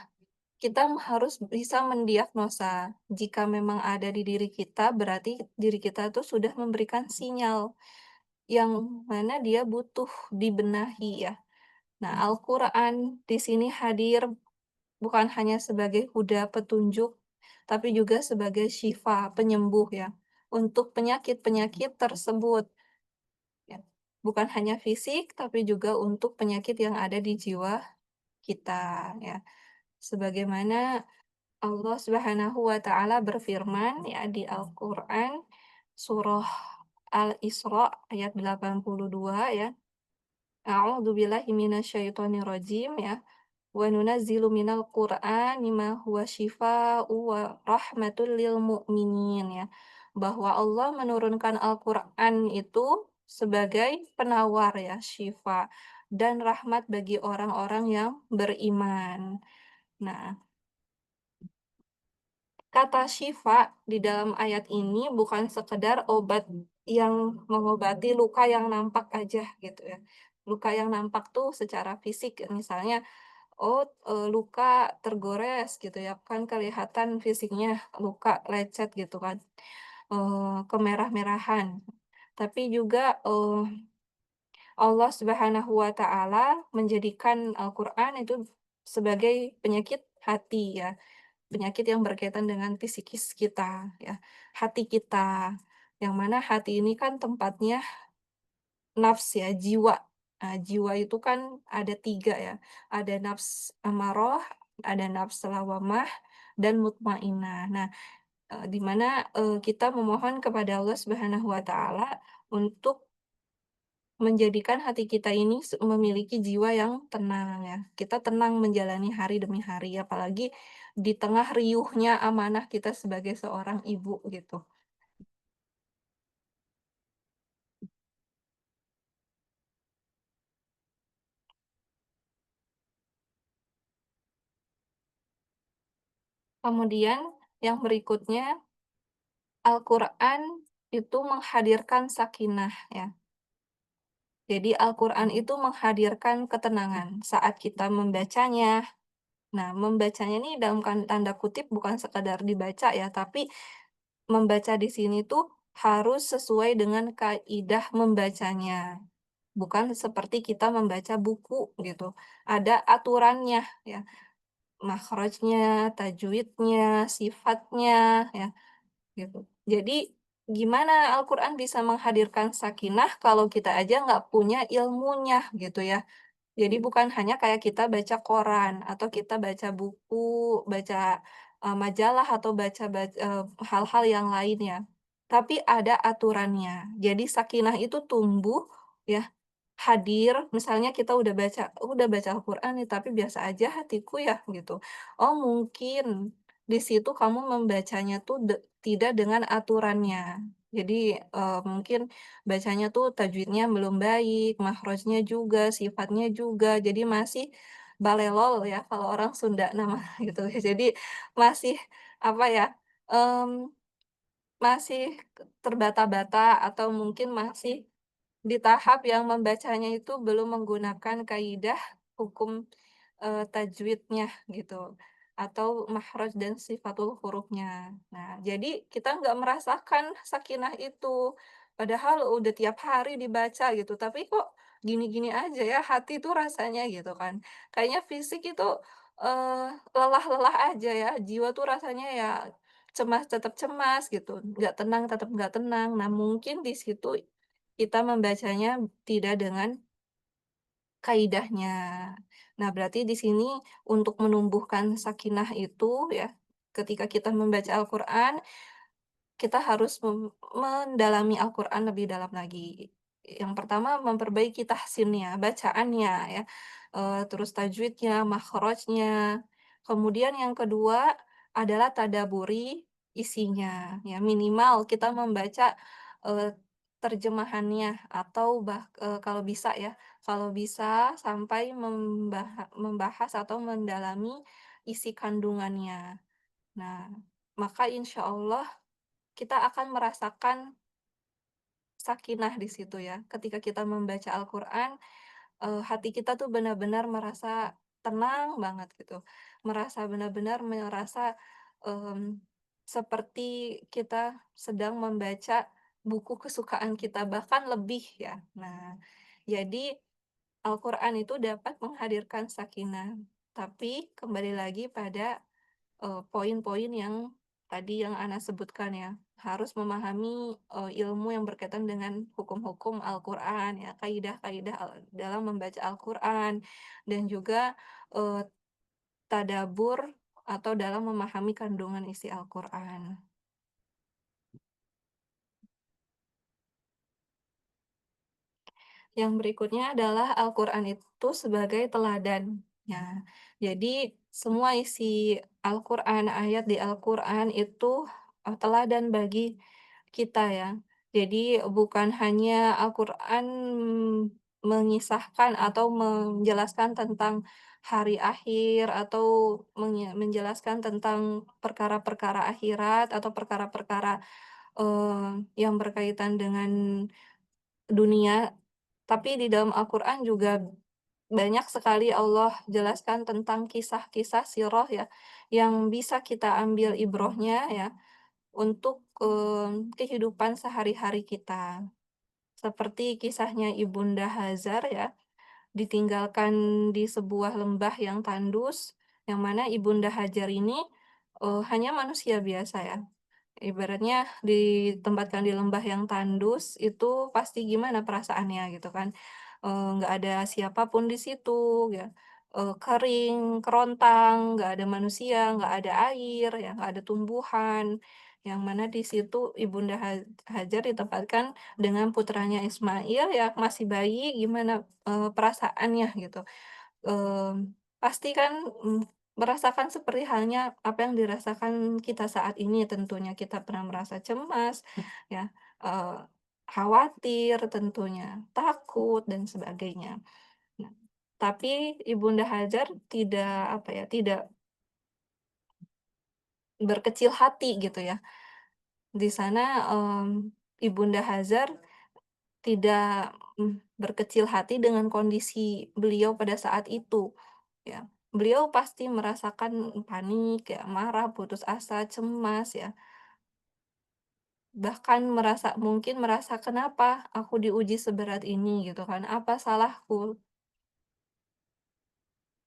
kita harus bisa mendiagnosa. Jika memang ada di diri kita, berarti diri kita itu sudah memberikan sinyal yang mana dia butuh dibenahi ya. Nah, Al-Quran di sini hadir bukan hanya sebagai huda petunjuk, tapi juga sebagai syifa, penyembuh ya, untuk penyakit-penyakit tersebut ya. Bukan hanya fisik, tapi juga untuk penyakit yang ada di jiwa kita ya. Sebagaimana Allah Subhanahu wa taala berfirman ya di Al-Qur'an surah Al-Isra ayat 82 ya. A'udzubillahi minasyaitonirrajim ya. Wa nunazzilu minal Qur'ani ma huwa syifaa'u wa rahmatul lil mu'minin ya. Bahwa Allah menurunkan Al-Qur'an itu sebagai penawar ya, syifa dan rahmat bagi orang-orang yang beriman. Nah, kata syifa di dalam ayat ini bukan sekedar obat yang mengobati luka yang nampak aja gitu ya. Luka yang nampak tuh secara fisik, misalnya oh, luka tergores gitu ya, kan kelihatan fisiknya luka lecet gitu kan, kemerah-merahan. Tapi juga, Allah Subhanahu wa taala menjadikan Al-Qur'an itu sebagai penyakit hati ya, penyakit yang berkaitan dengan psikis kita ya, hati kita. Yang mana hati ini kan tempatnya nafs ya, jiwa. Nah, jiwa itu kan ada 3 ya, ada nafs amarah, ada nafs lawamah, dan mutmainnah. Nah, di mana, kita memohon kepada Allah Subhanahu wa taala untuk menjadikan hati kita ini memiliki jiwa yang tenang ya. Kita tenang menjalani hari demi hari, apalagi di tengah riuhnya amanah kita sebagai seorang ibu gitu. Kemudian yang berikutnya, Al-Quran itu menghadirkan sakinah ya. Jadi Al-Quran itu menghadirkan ketenangan saat kita membacanya. Nah, membacanya ini dalam tanda kutip bukan sekadar dibaca ya, tapi membaca di sini tuh harus sesuai dengan kaidah membacanya. Bukan seperti kita membaca buku gitu. Ada aturannya ya, makhrajnya, tajwidnya, sifatnya ya. Gitu. Jadi, gimana Al-Quran bisa menghadirkan sakinah kalau kita aja nggak punya ilmunya gitu ya. Jadi bukan hanya kayak kita baca koran atau kita baca buku, baca, majalah atau hal-hal yang lainnya, tapi ada aturannya. Jadi sakinah itu tumbuh ya, hadir, misalnya kita udah baca Al-Quran nih, tapi biasa aja hatiku ya, gitu. Oh mungkin di situ kamu membacanya tuh tidak dengan aturannya. Jadi, mungkin bacanya tuh tajwidnya belum baik, makhrajnya juga, sifatnya juga, jadi masih balelol ya, kalau orang Sunda nama gitu. Jadi masih, apa ya, mmm, masih terbata-bata atau mungkin masih di tahap yang membacanya itu belum menggunakan kaidah hukum, tajwidnya gitu, atau makhraj dan sifatul hurufnya. Nah, jadi kita nggak merasakan sakinah itu, padahal udah tiap hari dibaca gitu, tapi kok gini-gini aja ya hati tuh rasanya gitu kan. Kayaknya fisik itu, lelah-lelah aja ya, jiwa tuh rasanya ya cemas tetap cemas gitu, nggak tenang tetap nggak tenang. Nah, mungkin di situ kita membacanya tidak dengan kaidahnya. Nah, berarti di sini untuk menumbuhkan sakinah itu ya, ketika kita membaca Al-Qur'an, kita harus mendalami Al-Qur'an lebih dalam lagi. Yang pertama memperbaiki tahsinnya, bacaannya ya, terus tajwidnya, makhrajnya. Kemudian yang kedua adalah tadaburi isinya, ya minimal kita membaca, eee, terjemahannya atau kalau bisa ya, kalau bisa sampai membahas atau mendalami isi kandungannya. Nah, maka insya Allah kita akan merasakan sakinah di situ ya. Ketika kita membaca Al-Qur'an, hati kita tuh benar-benar merasa tenang banget gitu. Merasa, seperti kita sedang membaca buku kesukaan kita, bahkan lebih ya. Nah, jadi Al-Qur'an itu dapat menghadirkan sakinah, tapi kembali lagi pada poin-poin yang tadi yang Ana sebutkan ya, harus memahami, ilmu yang berkaitan dengan hukum-hukum Al-Qur'an ya, kaidah-kaidah dalam membaca Al-Qur'an dan juga, eee, tadabbur atau dalam memahami kandungan isi Al-Qur'an. Yang berikutnya adalah Al-Qur'an itu sebagai teladan. Ya, jadi semua isi Al-Qur'an, ayat di Al-Qur'an itu, teladan bagi kita ya. Jadi bukan hanya Al-Qur'an mengisahkan atau menjelaskan tentang hari akhir atau menjelaskan tentang perkara-perkara akhirat atau perkara-perkara, yang berkaitan dengan dunia, tapi di dalam Al-Qur'an juga banyak sekali Allah jelaskan tentang kisah-kisah sirah ya, yang bisa kita ambil ibrohnya ya, untuk, kehidupan sehari-hari kita. Seperti kisahnya Ibunda Hazar ya, ditinggalkan di sebuah lembah yang tandus, yang mana Ibunda Hajar ini, hanya manusia biasa ya. Ibaratnya ditempatkan di lembah yang tandus, itu pasti gimana perasaannya gitu kan, nggak ada siapapun di situ ya, kering, kerontang, nggak ada manusia, nggak ada air ya, nggak ada tumbuhan, yang mana di situ Ibunda Hajar ditempatkan dengan putranya Ismail ya masih bayi, gimana, perasaannya gitu. Pasti kan, merasakan seperti halnya apa yang dirasakan kita saat ini tentunya. Kita pernah merasa cemas, ya, eee, khawatir tentunya, takut dan sebagainya. Nah, tapi Ibunda Hajar tidak, apa ya, tidak berkecil hati gitu ya. Di sana, Ibunda Hazar tidak, berkecil hati dengan kondisi beliau pada saat itu, ya. Beliau pasti merasakan panik ya, marah, putus asa, cemas ya, bahkan mungkin merasa, "Kenapa aku diuji seberat ini?" Gitu kan, "Apa salahku?"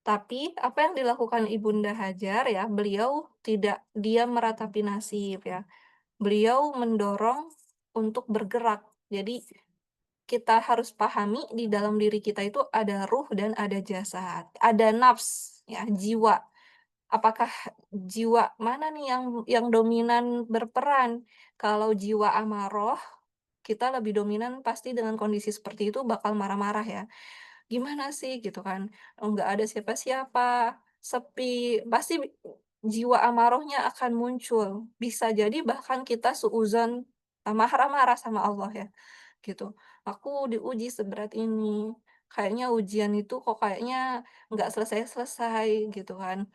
Tapi apa yang dilakukan Ibunda Hajar ya, beliau tidak diam meratapi nasib ya. Beliau mendorong untuk bergerak. Jadi kita harus pahami di dalam diri kita itu ada ruh dan ada jasad, ada nafs, ya, jiwa. Apakah jiwa mana nih yang dominan berperan? Kalau jiwa amaroh, kita lebih dominan pasti dengan kondisi seperti itu bakal marah-marah ya. Gimana sih gitu kan, nggak ada siapa-siapa, sepi, pasti jiwa amarohnya akan muncul. Bisa jadi bahkan kita suudzon, marah-marah sama Allah ya. Gitu. Aku diuji seberat ini, kayaknya ujian itu kok kayaknya nggak selesai-selesai gitu kan.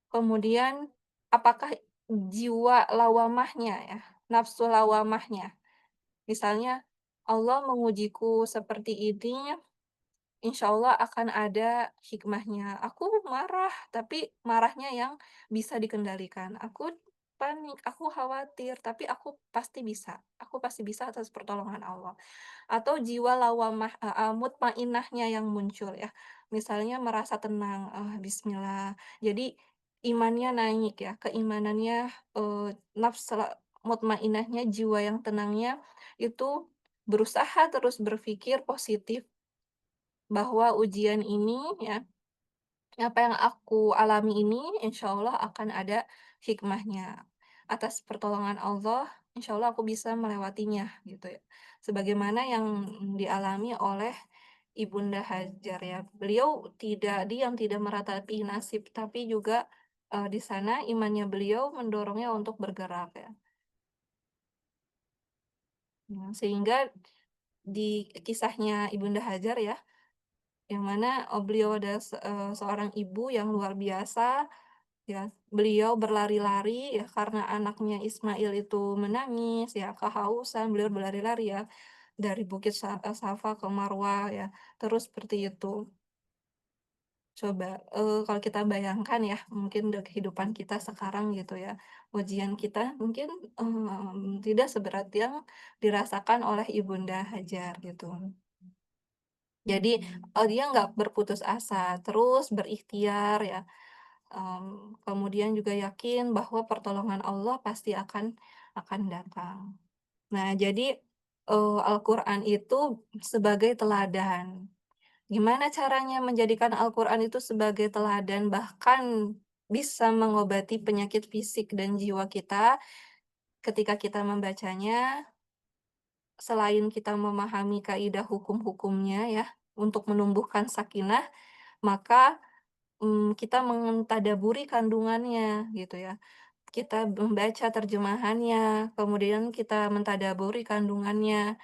Kemudian apakah jiwa lawamahnya ya, nafsu lawamahnya, misalnya, Allah mengujiku seperti ini, insya Allah akan ada hikmahnya. Aku marah, tapi marahnya yang bisa dikendalikan. Aku panik, aku khawatir, tapi aku pasti bisa. Aku pasti bisa atas pertolongan Allah. Atau jiwa lawamah mutmainnahnya yang muncul ya. Misalnya merasa tenang, bismillah. Jadi imannya naik ya, keimanannya, nafs mutmainnahnya, jiwa yang tenangnya itu berusaha terus berpikir positif bahwa ujian ini ya, apa yang aku alami ini insya Allah akan ada hikmahnya. Atas pertolongan Allah, insya Allah aku bisa melewatinya gitu ya. Sebagaimana yang dialami oleh Ibunda Hajar ya. Beliau tidak diam, tidak meratapi nasib, tapi juga di sana imannya beliau mendorongnya untuk bergerak ya. Nah, sehingga di kisahnya Ibunda Hajar ya, yang mana, beliau adalah seorang ibu yang luar biasa, ya. Beliau berlari-lari ya karena anaknya Ismail itu menangis ya, kehausan, beliau berlari-lari ya, dari Bukit Safa ke Marwah ya, terus seperti itu. Coba, kalau kita bayangkan ya, mungkin kehidupan kita sekarang gitu ya, ujian kita mungkin, tidak seberat yang dirasakan oleh Ibunda Hajar gitu. Jadi, dia nggak berputus asa, terus berikhtiar ya, kemudian juga yakin bahwa pertolongan Allah pasti akan datang. Nah, jadi, Al-Quran itu sebagai teladan. Gimana caranya menjadikan Al-Quran itu sebagai teladan, bahkan bisa mengobati penyakit fisik dan jiwa kita ketika kita membacanya, selain kita memahami kaidah hukum-hukumnya ya, untuk menumbuhkan sakinah, maka, kita mentadabburi kandungannya gitu ya. Kita membaca terjemahannya, kemudian kita mentadabburi kandungannya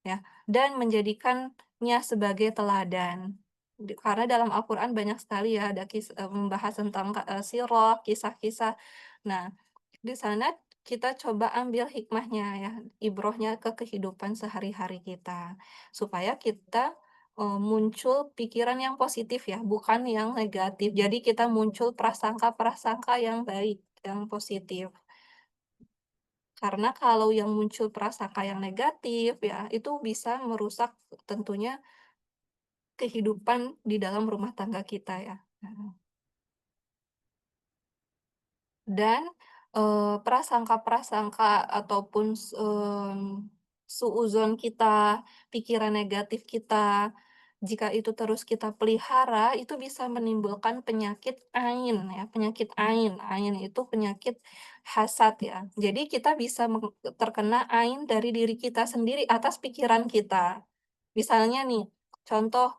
ya, dan menjadikannya sebagai teladan. Karena dalam Al-Quran banyak sekali ya ada membahas tentang sirah, kisah-kisah. Nah, di sana kita coba ambil hikmahnya ya, ibrohnya ke kehidupan sehari-hari kita. Supaya kita, muncul pikiran yang positif ya, bukan yang negatif. Jadi kita muncul prasangka-prasangka yang baik, yang positif. Karena kalau yang muncul prasangka yang negatif ya, itu bisa merusak tentunya kehidupan di dalam rumah tangga kita ya. Nah, dan, prasangka-prasangka ataupun suudzon kita, pikiran negatif kita, jika itu terus kita pelihara, itu bisa menimbulkan penyakit ain ya, penyakit ain. Ain itu penyakit hasad ya. Jadi kita bisa terkena ain dari diri kita sendiri atas pikiran kita. Misalnya nih, contoh,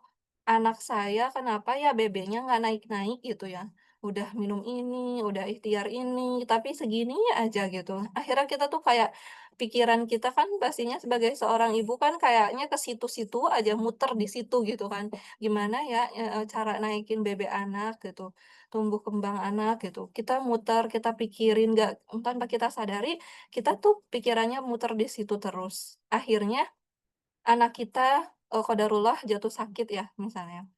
anak saya kenapa ya BB-nya nggak naik-naik gitu ya. Udah minum ini, udah ikhtiar ini, tapi segini aja gitu. Akhirnya kita tuh kayak pikiran kita kan pastinya sebagai seorang ibu kan kayaknya ke situ-situ aja, muter di situ gitu kan. Gimana ya, cara naikin BB anak gitu, tumbuh kembang anak gitu. Kita muter, kita pikirin nggak tanpa kita sadari, kita tuh pikirannya muter di situ terus. Akhirnya anak kita, qadarullah jatuh sakit ya misalnya.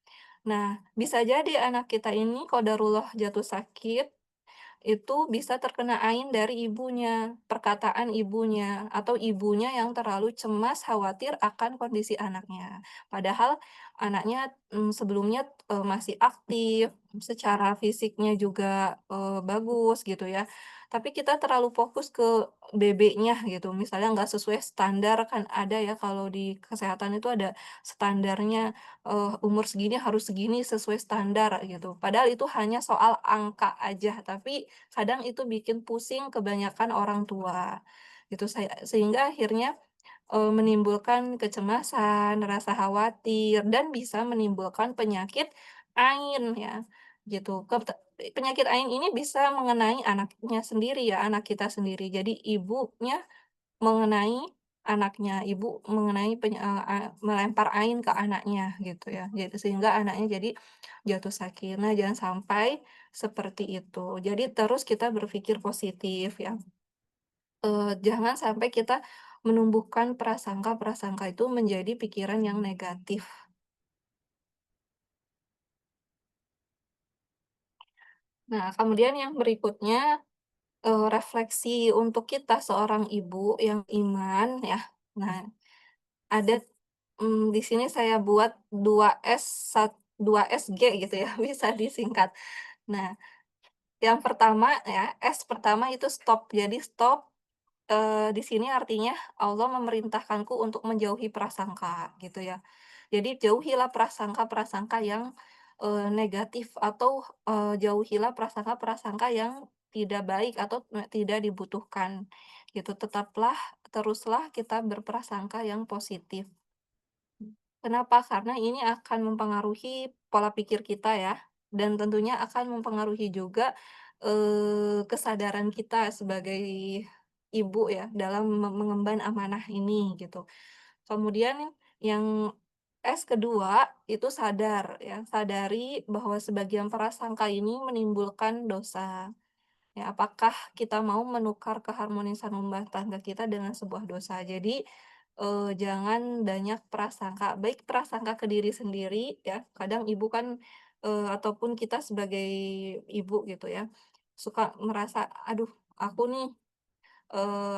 Nah, bisa jadi anak kita ini qadarullah jatuh sakit, itu bisa terkena ain dari ibunya, perkataan ibunya, atau ibunya yang terlalu cemas, khawatir akan kondisi anaknya. Padahal anaknya, sebelumnya, masih aktif, secara fisiknya juga, bagus gitu ya. Tapi kita terlalu fokus ke BB-nya gitu, misalnya nggak sesuai standar, kan ada ya kalau di kesehatan itu ada standarnya, umur segini harus segini sesuai standar gitu. Padahal itu hanya soal angka aja, tapi kadang itu bikin pusing kebanyakan orang tua, gitu. Sehingga akhirnya, menimbulkan kecemasan, rasa khawatir, dan bisa menimbulkan penyakit ain ya, gitu. Penyakit ain ini bisa mengenai anaknya sendiri ya, anak kita sendiri. Jadi ibunya mengenai anaknya, ibu mengenai melempar ain ke anaknya gitu ya. Jadi sehingga anaknya jadi jatuh sakit. Nah, jangan sampai seperti itu. Jadi terus kita berpikir positif ya. Jangan sampai kita menumbuhkan prasangka-prasangka itu menjadi pikiran yang negatif. Nah, kemudian yang berikutnya, refleksi untuk kita seorang ibu yang iman ya. Nah, ada, di sini saya buat 2 SG gitu ya, bisa disingkat. Nah, yang pertama ya, S pertama itu stop. Jadi stop, di sini artinya Allah memerintahkanku untuk menjauhi prasangka gitu ya. Jadi jauhilah prasangka-prasangka yang, negatif atau, jauhilah prasangka-prasangka yang tidak baik atau tidak dibutuhkan gitu. Teruslah kita berprasangka yang positif. Kenapa? Karena ini akan mempengaruhi pola pikir kita ya, dan tentunya akan mempengaruhi juga, kesadaran kita sebagai ibu ya, dalam mengemban amanah ini gitu. Kemudian yang S kedua, itu sadar ya, sadari bahwa sebagian prasangka ini menimbulkan dosa. Ya, apakah kita mau menukar keharmonisan rumah tangga kita dengan sebuah dosa. Jadi, jangan banyak prasangka, baik prasangka ke diri sendiri ya, kadang ibu kan, ataupun kita sebagai ibu gitu ya, suka merasa, "Aduh, aku nih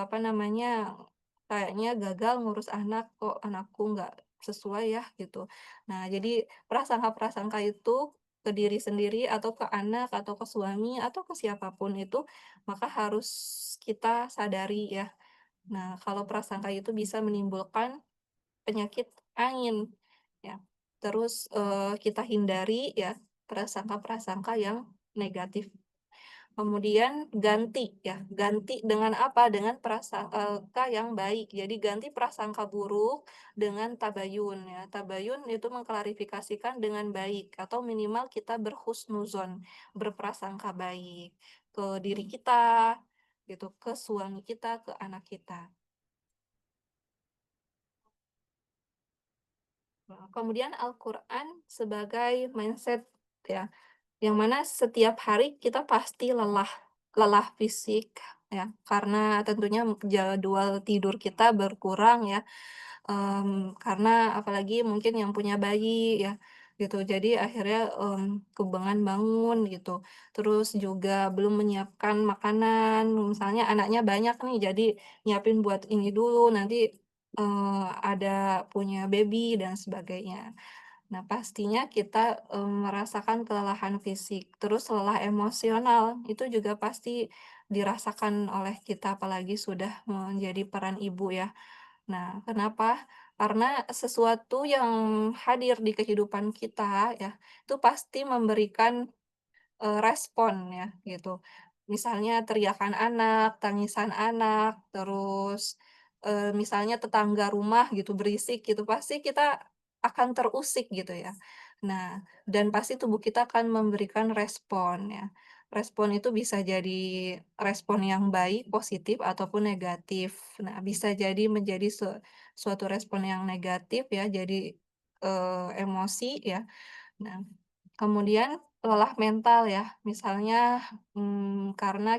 apa namanya, kayaknya gagal ngurus anak, kok anakku nggak sesuai ya, gitu. Nah, jadi prasangka-prasangka itu ke diri sendiri atau ke anak atau ke suami atau ke siapapun itu, maka harus kita sadari ya. Nah, kalau prasangka itu bisa menimbulkan penyakit angin, ya. Terus, kita hindari ya prasangka-prasangka yang negatif. Kemudian ganti ya, ganti dengan apa? Dengan prasangka yang baik. Jadi ganti prasangka buruk dengan tabayun ya. Tabayun itu mengklarifikasikan dengan baik atau minimal kita berhusnuzon, berprasangka baik ke diri kita, gitu, ke suami kita, ke anak kita. Nah, kemudian Al-Quran sebagai mindset ya. Yang mana setiap hari kita pasti lelah, lelah fisik ya, karena tentunya jadwal tidur kita berkurang ya, karena apalagi mungkin yang punya bayi ya, gitu. Jadi akhirnya, kebangun bangun gitu. Terus juga belum menyiapkan makanan, misalnya anaknya banyak nih, jadi nyiapin buat ini dulu, nanti, ada punya baby dan sebagainya. Nah, pastinya kita, merasakan kelelahan fisik, terus lelah emosional, itu juga pasti dirasakan oleh kita, apalagi sudah menjadi peran ibu ya. Nah, kenapa? Karena sesuatu yang hadir di kehidupan kita ya, itu pasti memberikan respon ya, gitu. Misalnya teriakan anak, tangisan anak, terus, misalnya tetangga rumah gitu berisik gitu, pasti kita akan terusik gitu ya. Nah, dan pasti tubuh kita akan memberikan respon ya. Respon itu bisa jadi respon yang baik, positif, ataupun negatif. Nah, bisa jadi menjadi suatu respon yang negatif ya, jadi, emosi ya. Nah, kemudian lelah mental ya, misalnya, karena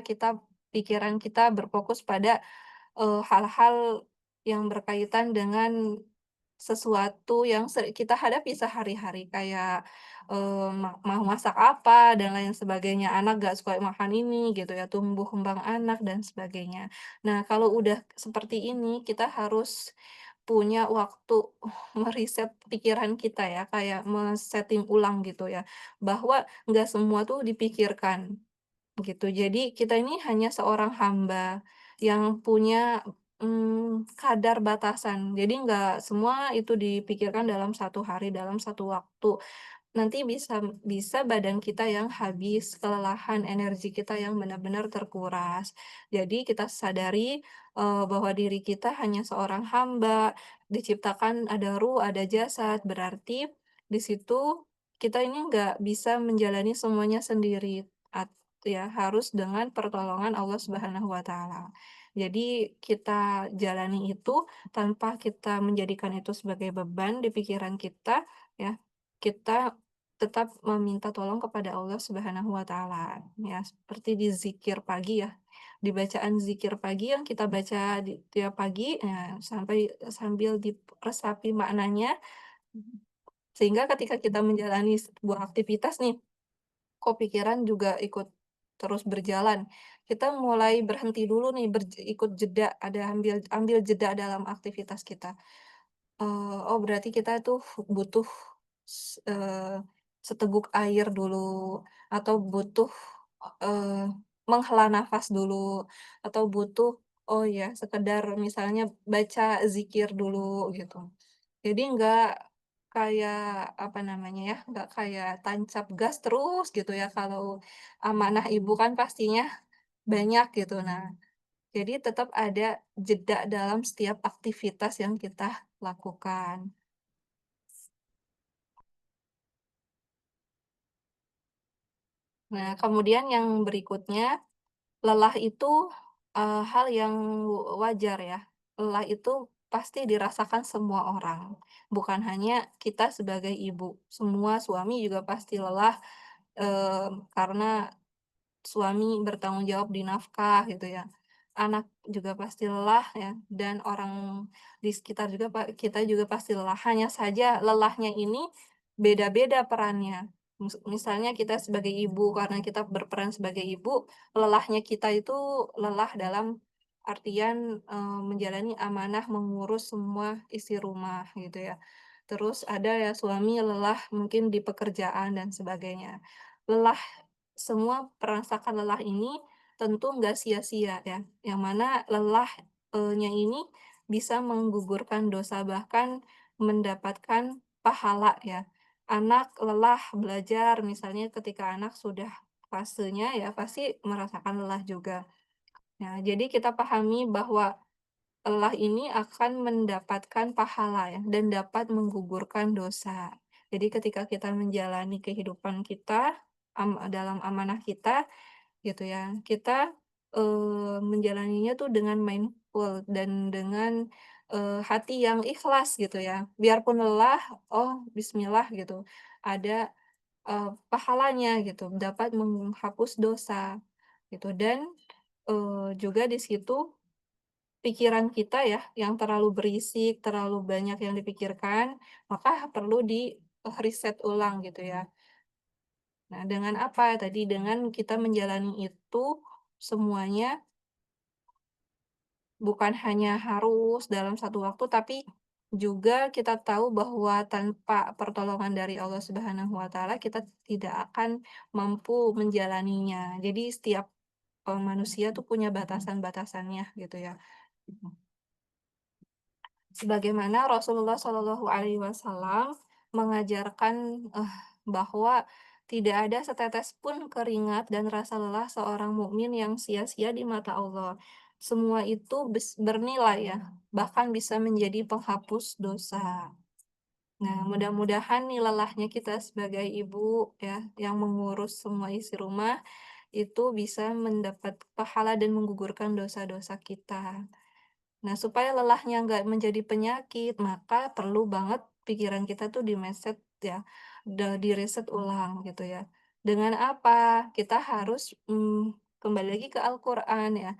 pikiran kita berfokus pada, hal-hal yang berkaitan dengan sesuatu yang kita hadapi sehari-hari kayak, mau masak apa dan lain sebagainya, anak nggak suka makan ini gitu ya, tumbuh kembang anak dan sebagainya. Nah, kalau udah seperti ini kita harus punya waktu meriset pikiran kita ya, kayak me-setting ulang gitu ya, bahwa nggak semua tuh dipikirkan. Gitu. Jadi kita ini hanya seorang hamba yang punya, kadar batasan. Jadi nggak semua itu dipikirkan dalam satu hari, dalam satu waktu. Nanti bisa bisa badan kita yang habis, kelelahan, energi kita yang benar-benar terkuras. Jadi kita sadari, bahwa diri kita hanya seorang hamba, diciptakan ada ruh, ada jasad, berarti di situ kita ini nggak bisa menjalani semuanya sendiri, ya harus dengan pertolongan Allah Subhanahu wa Ta'ala. Jadi kita jalani itu tanpa kita menjadikan itu sebagai beban di pikiran kita, ya. Kita tetap meminta tolong kepada Allah Subhanahu wa Ta'ala, ya seperti di zikir pagi ya, di bacaan zikir pagi yang kita baca di tiap pagi, sampai sambil diresapi maknanya, sehingga ketika kita menjalani sebuah aktivitas nih, kok pikiran juga ikut terus berjalan. Kita mulai berhenti dulu nih, ikut jeda, ada ambil ambil jeda dalam aktivitas kita. Oh berarti kita tuh butuh seteguk air dulu, atau butuh, eee, menghela nafas dulu, atau butuh, oh ya sekedar misalnya baca zikir dulu gitu. Jadi nggak kayak, apa namanya ya, nggak kayak tancap gas terus gitu ya, kalau amanah ibu kan pastinya banyak gitu. Nah, jadi tetap ada jeda dalam setiap aktivitas yang kita lakukan. Nah, kemudian yang berikutnya, lelah itu, hal yang wajar ya. Lelah itu pasti dirasakan semua orang, bukan hanya kita sebagai ibu. Semua suami juga pasti lelah, karena suami bertanggung jawab di nafkah gitu ya. Anak juga pasti lelah ya, dan orang di sekitar juga kita juga pasti lelah. Hanya saja lelahnya ini beda-beda perannya. Misalnya kita sebagai ibu, karena kita berperan sebagai ibu, lelahnya kita itu lelah dalam artian, menjalani amanah mengurus semua isi rumah gitu ya. Terus ada ya suami lelah mungkin di pekerjaan dan sebagainya. Lelah semua merasakan lelah ini tentu nggak sia-sia ya, yang mana lelah, nya ini bisa menggugurkan dosa, bahkan mendapatkan pahala ya. Anak lelah belajar misalnya ketika anak sudah fasenya ya pasti merasakan lelah juga. Nah, jadi kita pahami bahwa lelah ini akan mendapatkan pahala ya dan dapat menggugurkan dosa. Jadi ketika kita menjalani kehidupan kita, dalam amanah kita gitu ya, kita, menjalaninya tuh dengan mindful dan dengan, hati yang ikhlas gitu ya. Biarpun lelah, oh bismillah gitu, ada, pahalanya gitu, dapat menghapus dosa gitu dan, juga di situ pikiran kita ya, yang terlalu berisik, terlalu banyak yang dipikirkan, maka perlu reset ulang gitu ya. Nah, dengan apa? Tadi dengan kita menjalani itu semuanya bukan hanya harus dalam satu waktu, tapi juga kita tahu bahwa tanpa pertolongan dari Allah Subhanahu wa Ta'ala, kita tidak akan mampu menjalaninya. Jadi, setiap manusia tuh punya batasan-batasannya gitu ya. Sebagaimana Rasulullah Shallallahu Alaihi Wasallam mengajarkan, bahwa tidak ada setetes pun keringat dan rasa lelah seorang mukmin yang sia-sia di mata Allah. Semua itu bernilai ya, bahkan bisa menjadi penghapus dosa. Nah, mudah-mudahan nih lelahnya kita sebagai ibu ya, yang mengurus semua isi rumah, itu bisa mendapat pahala dan menggugurkan dosa-dosa kita. Nah, supaya lelahnya nggak menjadi penyakit, maka perlu banget pikiran kita tuh di-mindset ya, di-reset ulang gitu ya. Dengan apa? Kita harus, kembali lagi ke Al-Qur'an ya,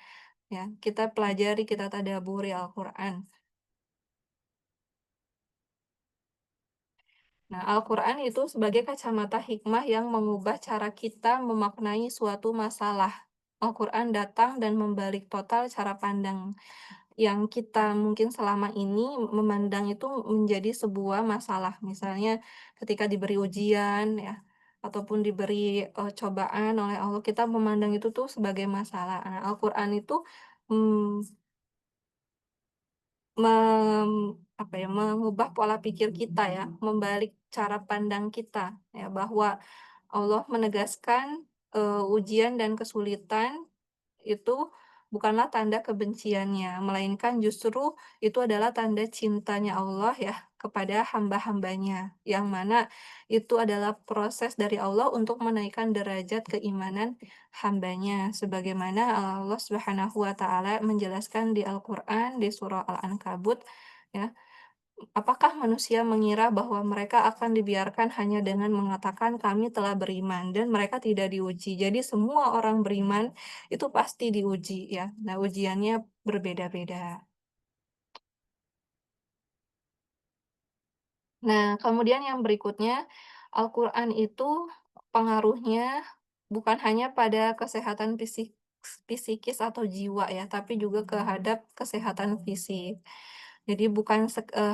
kita pelajari, kita tadaburi Al-Qur'an. Nah, Al-Qur'an itu sebagai kacamata hikmah yang mengubah cara kita memaknai suatu masalah. Al-Qur'an datang dan membalik total cara pandang yang kita mungkin selama ini memandang itu menjadi sebuah masalah. Misalnya ketika diberi ujian ya, ataupun diberi, cobaan oleh Allah, kita memandang itu tuh sebagai masalah. Nah, Al-Qur'an itu, mmm, apa ya, mengubah pola pikir kita ya, membalik cara pandang kita ya, bahwa Allah menegaskan, ujian dan kesulitan itu bukanlah tanda kebenciannya, melainkan justru itu adalah tanda cintanya Allah ya kepada hamba-hambanya, yang mana itu adalah proses dari Allah untuk menaikkan derajat keimanan hambanya, sebagaimana Allah Subhanahu wa Ta'ala menjelaskan di Al-Quran di surah Al-Ankabut ya, Apakah manusia mengira bahwa mereka akan dibiarkan hanya dengan mengatakan, "Kami telah beriman," dan mereka tidak diuji. Jadi semua orang beriman itu pasti diuji ya. Nah, ujiannya berbeda-beda. Nah, kemudian yang berikutnya, Al-Quran itu pengaruhnya bukan hanya pada kesehatan psikis atau jiwa ya, tapi juga terhadap kesehatan fisik. Jadi bukan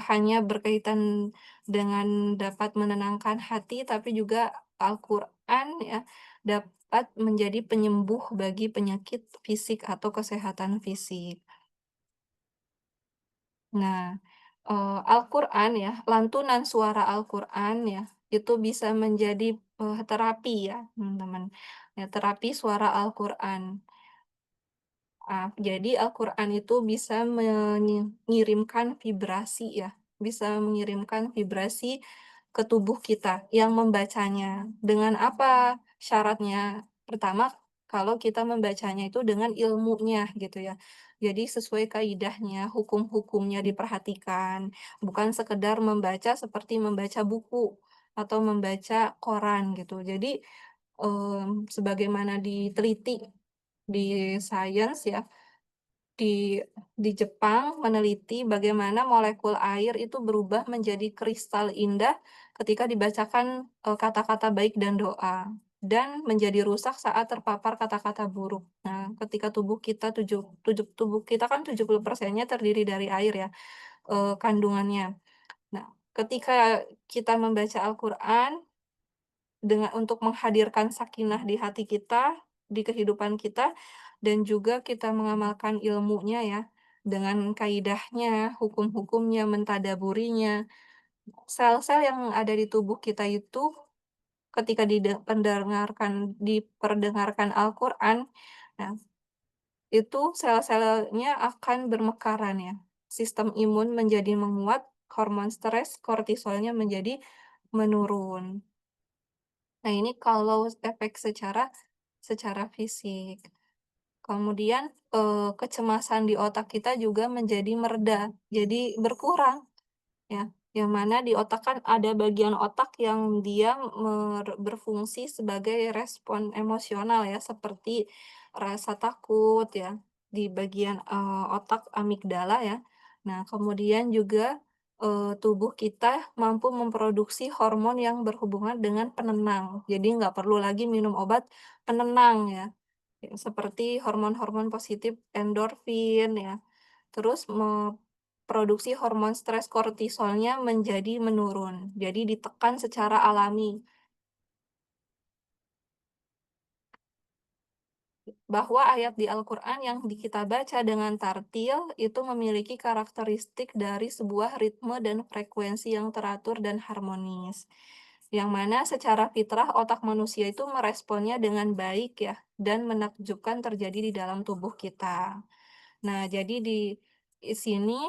hanya berkaitan dengan dapat menenangkan hati, tapi juga Al-Quran ya dapat menjadi penyembuh bagi penyakit fisik atau kesehatan fisik. Nah, Al-Qur'an ya, lantunan suara Al-Qur'an ya, itu bisa menjadi, terapi ya, teman-teman. Ya, terapi suara Al-Qur'an. Jadi Al-Qur'an itu bisa mengirimkan vibrasi ya, bisa mengirimkan vibrasi ke tubuh kita yang membacanya. Dengan apa syaratnya? Pertama, kalau kita membacanya itu dengan ilmunya gitu ya. Jadi sesuai kaidahnya, hukum-hukumnya diperhatikan, bukan sekedar membaca seperti membaca buku atau membaca koran gitu. Jadi, sebagaimana diteliti di sains ya, di di Jepang meneliti bagaimana molekul air itu berubah menjadi kristal indah ketika dibacakan, kata-kata baik dan doa, dan menjadi rusak saat terpapar kata-kata buruk. Nah, ketika tubuh kita kan 70%-nya terdiri dari air ya, kandungannya. Nah, ketika kita membaca Al-Qur'an untuk menghadirkan sakinah di hati kita, di kehidupan kita, dan juga kita mengamalkan ilmunya ya, dengan kaidahnya, hukum-hukumnya, mentadaburinya. Sel-sel yang ada di tubuh kita itu ketika diperdengarkan Al-Qur'an, nah itu sel-selnya akan bermekaran ya. Sistem imun menjadi menguat, hormon stres, kortisolnya menjadi menurun. Nah, ini kalau efek secara fisik. Kemudian, kecemasan di otak kita juga menjadi mereda, jadi berkurang. Ya, yang mana di otak kan ada bagian otak yang dia berfungsi sebagai respon emosional ya, seperti rasa takut ya, di bagian, otak amigdala ya. Nah, kemudian juga, tubuh kita mampu memproduksi hormon yang berhubungan dengan penenang. Jadi nggak perlu lagi minum obat penenang ya, ya seperti hormon-hormon positif endorfin ya. Terus produksi hormon stres kortisolnya menjadi menurun, jadi ditekan secara alami. Bahwa ayat di Al-Quran yang kita baca dengan tartil itu memiliki karakteristik dari sebuah ritme dan frekuensi yang teratur dan harmonis. Yang mana secara fitrah otak manusia itu meresponnya dengan baik ya, dan menakjubkan terjadi di dalam tubuh kita. Nah, jadi di sini,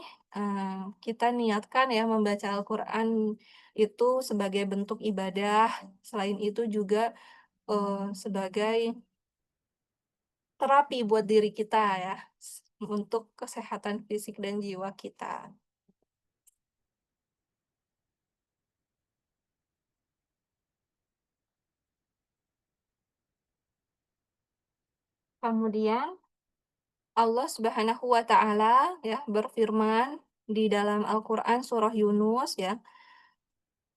kita niatkan ya membaca Al-Quran itu sebagai bentuk ibadah, selain itu juga, sebagai terapi buat diri kita ya, untuk kesehatan fisik dan jiwa kita. Kemudian Allah Subhanahu wa Ta'ala ya berfirman di dalam Al-Quran surah Yunus ya,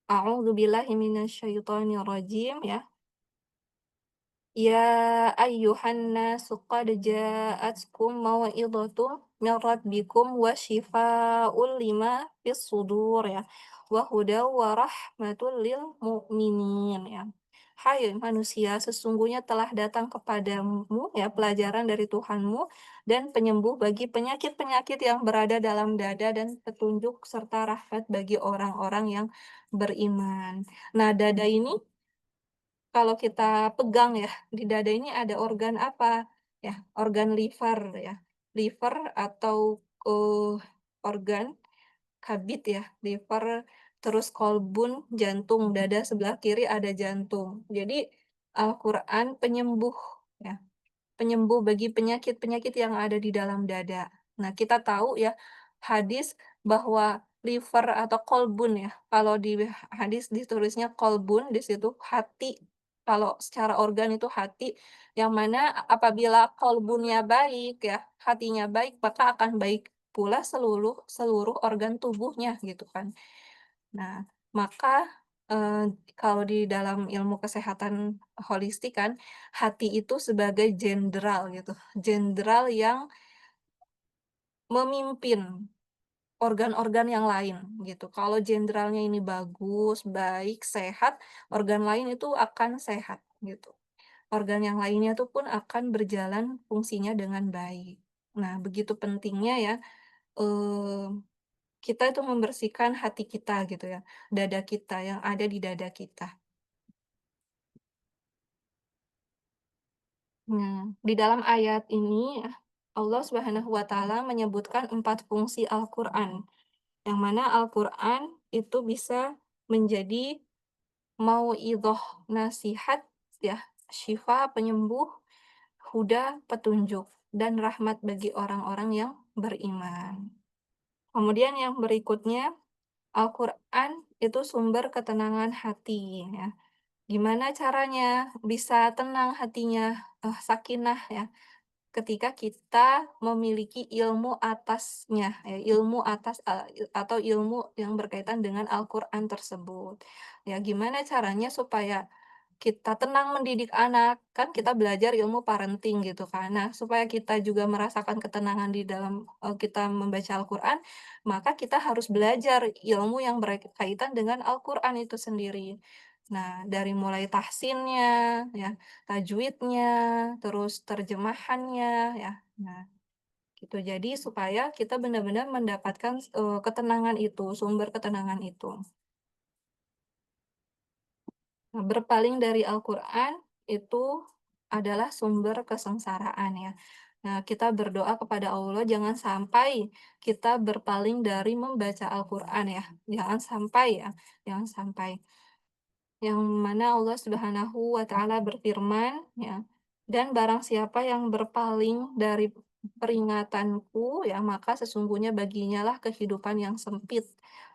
A'udzubillahi minasyaitonirrajim ya. Ya ayyuhan nasu qad ja'atkum mau'izatun min rabbikum wa shifaa'un lima fis sudur ya, wa hudaw wa rahmatul lil mu'minin ya. Hai manusia, sesungguhnya telah datang kepadamu ya pelajaran dari Tuhanmu dan penyembuh bagi penyakit-penyakit yang berada dalam dada dan petunjuk serta rahmat bagi orang-orang yang beriman. Nah, dada ini kalau kita pegang ya, di dada ini ada organ apa? Ya, organ liver ya. Liver atau, organ kabid ya, liver, terus kolbun, jantung, dada sebelah kiri ada jantung. Jadi Al-Quran penyembuh ya, penyembuh bagi penyakit-penyakit yang ada di dalam dada. Nah, kita tahu ya, hadis bahwa liver atau kolbun ya, kalau di hadis ditulisnya kolbun, di situ hati, kalau secara organ itu hati, yang mana apabila kolbunnya baik ya, hatinya baik, maka akan baik pula seluruh seluruh organ tubuhnya gitu kan. Nah, maka, kalau di dalam ilmu kesehatan holistik kan, hati itu sebagai jenderal gitu, jenderal yang memimpin organ-organ yang lain, gitu. Kalau jenderalnya ini bagus, baik, sehat, organ lain itu akan sehat, gitu. Organ yang lainnya itu pun akan berjalan fungsinya dengan baik. Nah, begitu pentingnya ya, eee, kita itu membersihkan hati kita gitu ya, dada kita, yang ada di dada kita. Nah, di dalam ayat ini, Allah Subhanahu wa Ta'ala menyebutkan 4 fungsi Al-Qur'an, yang mana Al-Qur'an itu bisa menjadi mauidhah, nasihat ya, syifa, penyembuh, huda, petunjuk, dan rahmat bagi orang-orang yang beriman. Kemudian yang berikutnya, Al-Qur'an itu sumber ketenangan hati ya. Gimana caranya bisa tenang hatinya, sakinah ya, ketika kita memiliki ilmu atasnya ya, ilmu atas, atau ilmu yang berkaitan dengan Al-Qur'an tersebut. Ya gimana caranya supaya kita tenang mendidik anak, kan kita belajar ilmu parenting gitu kan. Nah, supaya kita juga merasakan ketenangan di dalam, kita membaca Al-Qur'an, maka kita harus belajar ilmu yang berkaitan dengan Al-Qur'an itu sendiri. Nah, dari mulai tahsinnya, ya, tajwidnya, terus terjemahannya, ya. Nah, gitu. Jadi supaya kita benar-benar mendapatkan, ketenangan itu, sumber ketenangan itu. Nah, berpaling dari Al-Qur'an itu adalah sumber kesengsaraan ya. Nah, kita berdoa kepada Allah jangan sampai kita berpaling dari membaca Al-Qur'an ya. Jangan sampai ya, jangan sampai. Yang mana Allah Subhanahu wa Ta'ala berfirman, ya, "Dan barang siapa yang berpaling dari peringatanku, ya, maka sesungguhnya baginya lah kehidupan yang sempit,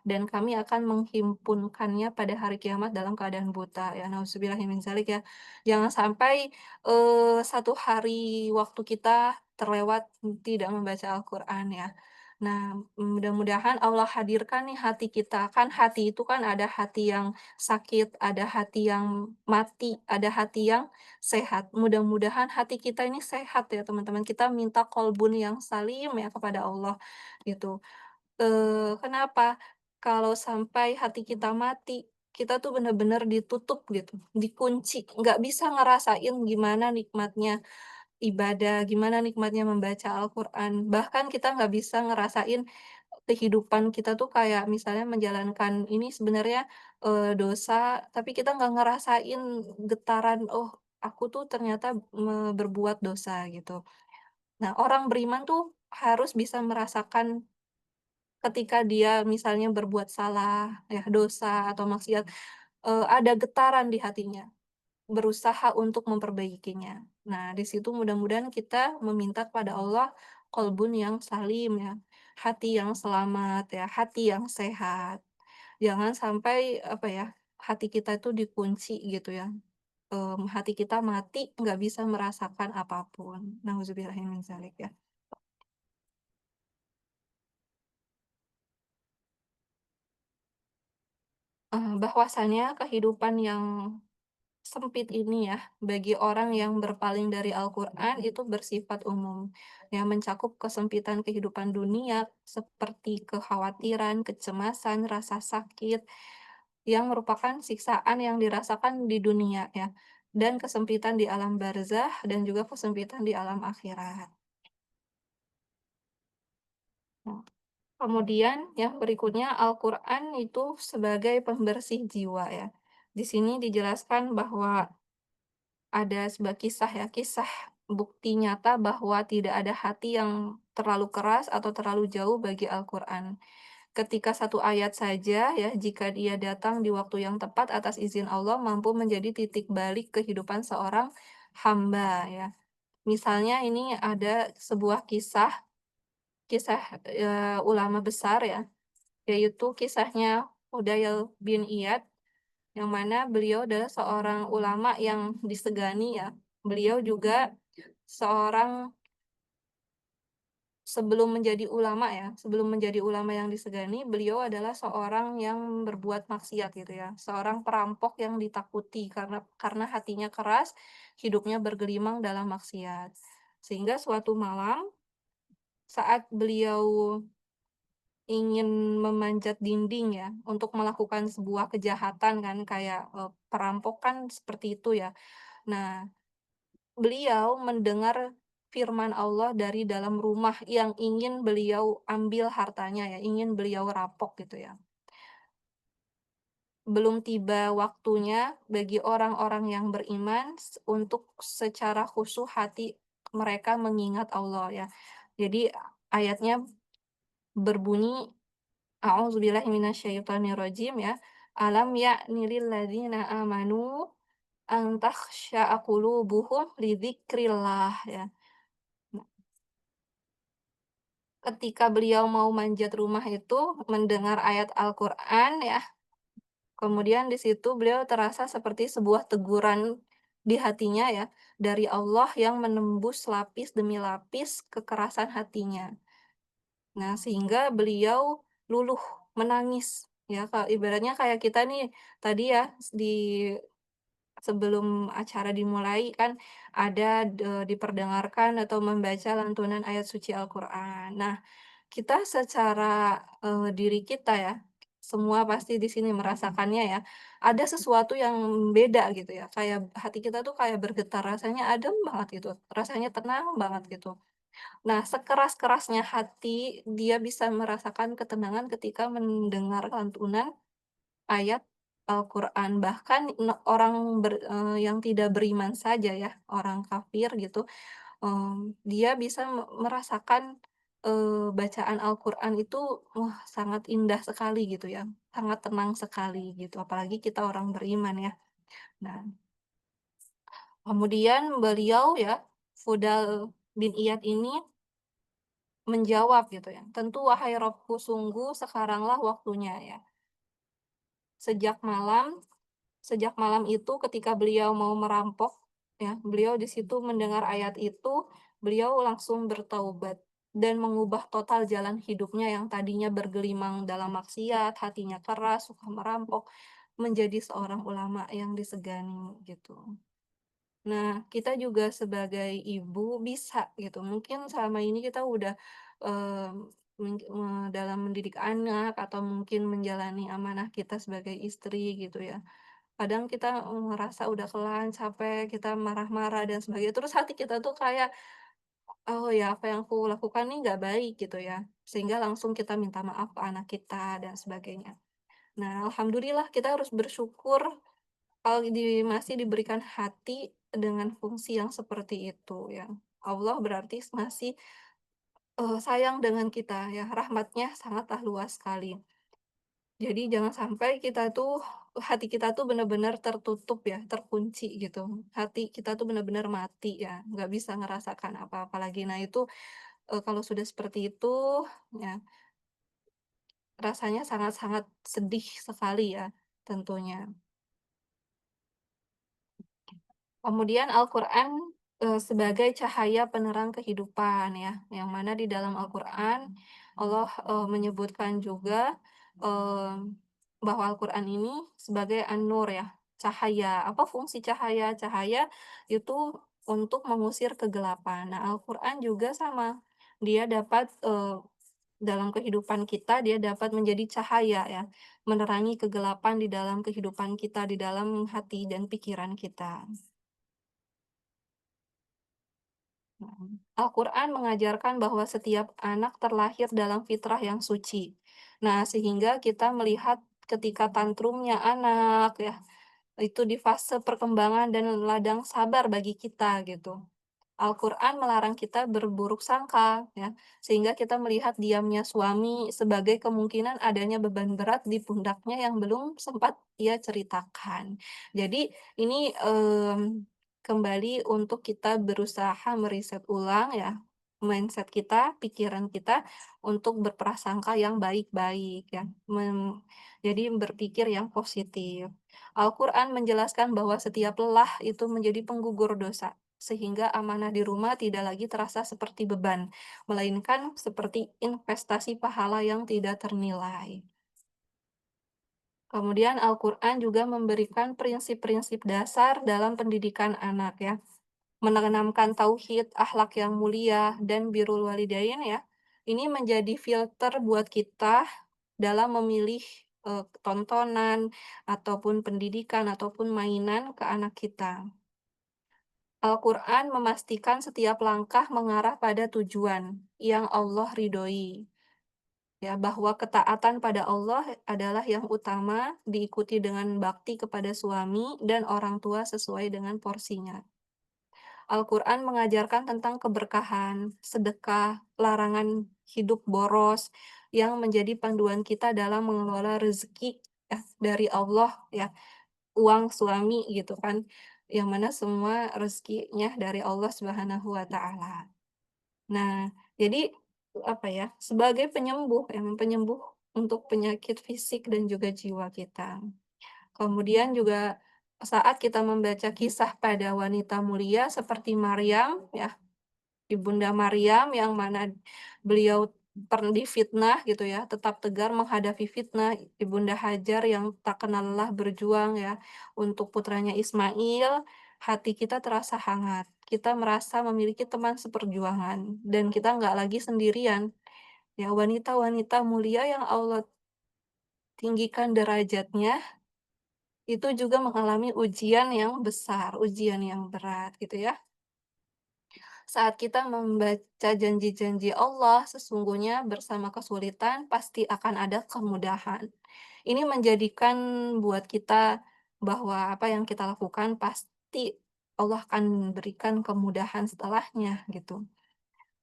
dan kami akan menghimpunkannya pada hari kiamat dalam keadaan buta." Ya, nauzubillahi min dzalik ya. Jangan sampai, 1 hari waktu kita terlewat tidak membaca Al-Qur'an ya. Nah, mudah-mudahan Allah hadirkan nih hati kita, kan hati itu kan ada hati yang sakit, ada hati yang mati, ada hati yang sehat. Mudah-mudahan hati kita ini sehat ya teman-teman. Kita minta kolbun yang salim ya kepada Allah gitu. Kenapa? Kalau sampai hati kita mati, kita tuh benar-benar ditutup gitu, dikunci, nggak bisa ngerasain gimana nikmatnya ibadah, gimana nikmatnya membaca Al-Qur'an. Bahkan kita nggak bisa ngerasain kehidupan kita tuh kayak misalnya menjalankan ini sebenarnya, dosa, tapi kita nggak ngerasain getaran, "Oh, aku tuh ternyata berbuat dosa," gitu. Nah, orang beriman tuh harus bisa merasakan ketika dia misalnya berbuat salah, ya dosa atau maksiat, ada getaran di hatinya. Berusaha untuk memperbaikinya. Nah, di situ mudah-mudahan kita meminta kepada Allah kolbun yang salim ya, hati yang selamat ya, hati yang sehat. Jangan sampai, apa ya, hati kita itu dikunci gitu ya, hati kita mati nggak bisa merasakan apapun. Nauzubillahi min dzalik ya. Bahwasanya kehidupan yang sempit ini ya, bagi orang yang berpaling dari Al-Qur'an itu bersifat umum, yang mencakup kesempitan kehidupan dunia seperti kekhawatiran, kecemasan, rasa sakit, yang merupakan siksaan yang dirasakan di dunia ya, dan kesempitan di alam barzah dan juga kesempitan di alam akhirat. Nah, kemudian yang berikutnya Al-Qur'an itu sebagai pembersih jiwa ya. Di sini dijelaskan bahwa ada sebuah kisah ya, kisah bukti nyata bahwa tidak ada hati yang terlalu keras atau terlalu jauh bagi Al-Quran. Ketika satu ayat saja ya, jika dia datang di waktu yang tepat atas izin Allah, mampu menjadi titik balik kehidupan seorang hamba ya. Misalnya ini ada sebuah kisah, kisah ulama besar ya, yaitu kisahnya Fudail bin Iyad, yang mana beliau adalah seorang ulama yang disegani ya. Beliau juga seorang sebelum menjadi ulama yang disegani, beliau adalah seorang yang berbuat maksiat gitu ya, seorang perampok yang ditakuti karena hatinya keras, hidupnya bergelimang dalam maksiat. Sehingga suatu malam saat beliau ingin memanjat dinding ya, untuk melakukan sebuah kejahatan kan kayak, perampok kan seperti itu ya. Nah, beliau mendengar firman Allah dari dalam rumah yang ingin beliau ambil hartanya ya, ingin beliau rampok gitu ya. Belum tiba waktunya bagi orang-orang yang beriman untuk secara khusyuk hati mereka mengingat Allah ya. Jadi ayatnya berbunyi, a'udzubillahi minasyaitonirrajim ya. Alam ya'ni lil ladzina amanu an takhsha'a qulubuhum li dzikrillah ya. Ketika beliau mau manjat rumah itu, mendengar ayat Al-Qur'an ya, kemudian di situ beliau terasa seperti sebuah teguran di hatinya ya, dari Allah yang menembus lapis demi lapis kekerasan hatinya. Nah, sehingga beliau luluh menangis, ya, ibaratnya kayak kita nih, tadi ya, sebelum acara dimulai kan ada diperdengarkan atau membaca lantunan ayat suci Al-Qur'an. Nah, kita secara, diri kita ya, semua pasti di sini merasakannya ya, ada sesuatu yang beda gitu ya, kayak hati kita tuh kayak bergetar, rasanya adem banget gitu, rasanya tenang banget gitu. Nah, sekeras-kerasnya hati, dia bisa merasakan ketenangan ketika mendengar lantunan ayat Al-Qur'an. Bahkan orang yang tidak beriman saja ya, orang kafir gitu, dia bisa merasakan, bacaan Al-Qur'an itu, wah sangat indah sekali gitu ya, sangat tenang sekali gitu, apalagi kita orang beriman ya. Nah, kemudian beliau ya, Fudal bin Iyad ini menjawab gitu ya, "Tentu wahai Robku, sungguh sekaranglah waktunya ya." Sejak malam Sejak malam itu ketika beliau mau merampok, ya, beliau di situ mendengar ayat itu, beliau langsung bertaubat dan mengubah total jalan hidupnya yang tadinya bergelimang dalam maksiat, hatinya keras, suka merampok, menjadi seorang ulama yang disegani gitu. Nah, kita juga sebagai ibu bisa gitu, mungkin selama ini kita udah, eee, dalam mendidik anak atau mungkin menjalani amanah kita sebagai istri gitu ya. Kadang kita, ngerasa udah kelan, capek, kita marah-marah dan sebagainya, terus hati kita tuh kayak, "Oh ya, apa yang aku lakukan nih nggak baik," gitu ya. Sehingga langsung kita minta maaf ke anak kita dan sebagainya. Nah, alhamdulillah kita harus bersyukur kalau masih diberikan hati dengan fungsi yang seperti itu ya. Allah berarti masih, sayang dengan kita ya, rahmatnya sangatlah luas sekali. Jadi jangan sampai kita tuh, hati kita tuh benar-benar tertutup ya, terkunci gitu. Hati kita tuh benar-benar mati ya, nggak bisa ngerasakan apa-apa lagi. Nah itu, kalau sudah seperti itu, ya rasanya sangat-sangat sedih sekali ya, tentunya. Kemudian Al-Quran, sebagai cahaya penerang kehidupan ya, yang mana di dalam Al-Quran Allah, menyebutkan juga, bahwa Al-Quran ini sebagai an-nur ya, cahaya. Apa fungsi cahaya? Cahaya itu untuk mengusir kegelapan. Nah, Al-Quran juga sama, dia dapat, dalam kehidupan kita, dia dapat menjadi cahaya ya, menerangi kegelapan di dalam kehidupan kita, di dalam hati dan pikiran kita. Mhm. Al-Quran mengajarkan bahwa setiap anak terlahir dalam fitrah yang suci. Nah, sehingga kita melihat ketika tantrumnya anak ya, itu di fase perkembangan dan ladang sabar bagi kita gitu. Al-Quran melarang kita berburuk sangka ya, sehingga kita melihat diamnya suami sebagai kemungkinan adanya beban berat di pundaknya yang belum sempat ia ceritakan. Jadi ini, kembali untuk kita berusaha meriset ulang ya, mindset kita, pikiran kita untuk berprasangka yang baik-baik ya, jadi berpikir yang positif. Al-Quran menjelaskan bahwa setiap lelah itu menjadi penggugur dosa, sehingga amanah di rumah tidak lagi terasa seperti beban, melainkan seperti investasi pahala yang tidak ternilai. Kemudian Al-Quran juga memberikan prinsip-prinsip dasar dalam pendidikan anak ya. Menanamkan tauhid, akhlak yang mulia, dan birrul walidain ya. Ini menjadi filter buat kita dalam memilih tontonan ataupun pendidikan ataupun mainan ke anak kita. Al-Quran memastikan setiap langkah mengarah pada tujuan yang Allah ridhoi. Ya, bahwa ketaatan pada Allah adalah yang utama, diikuti dengan bakti kepada suami dan orang tua sesuai dengan porsinya. Al-Quran mengajarkan tentang keberkahan, sedekah, larangan hidup boros, yang menjadi panduan kita dalam mengelola rezeki ya, dari Allah ya, uang suami gitu kan, yang mana semua rezekinya dari Allah Subhanahu wa Ta'ala. Nah, jadi apa ya, sebagai penyembuh, penyembuh untuk penyakit fisik dan juga jiwa kita. Kemudian juga saat kita membaca kisah pada wanita mulia seperti Maryam ya, Ibunda Maryam yang mana beliau difitnah gitu ya, tetap tegar menghadapi fitnah, Ibunda Hajar yang tak kenal lelah berjuang ya untuk putranya Ismail, hati kita terasa hangat. Kita merasa memiliki teman seperjuangan dan kita nggak lagi sendirian. Ya, wanita-wanita mulia yang Allah tinggikan derajatnya itu juga mengalami ujian yang besar, ujian yang berat gitu ya. Saat kita membaca janji-janji Allah, sesungguhnya bersama kesulitan pasti akan ada kemudahan. Ini menjadikan buat kita bahwa apa yang kita lakukan pasti Allah akan berikan kemudahan setelahnya gitu.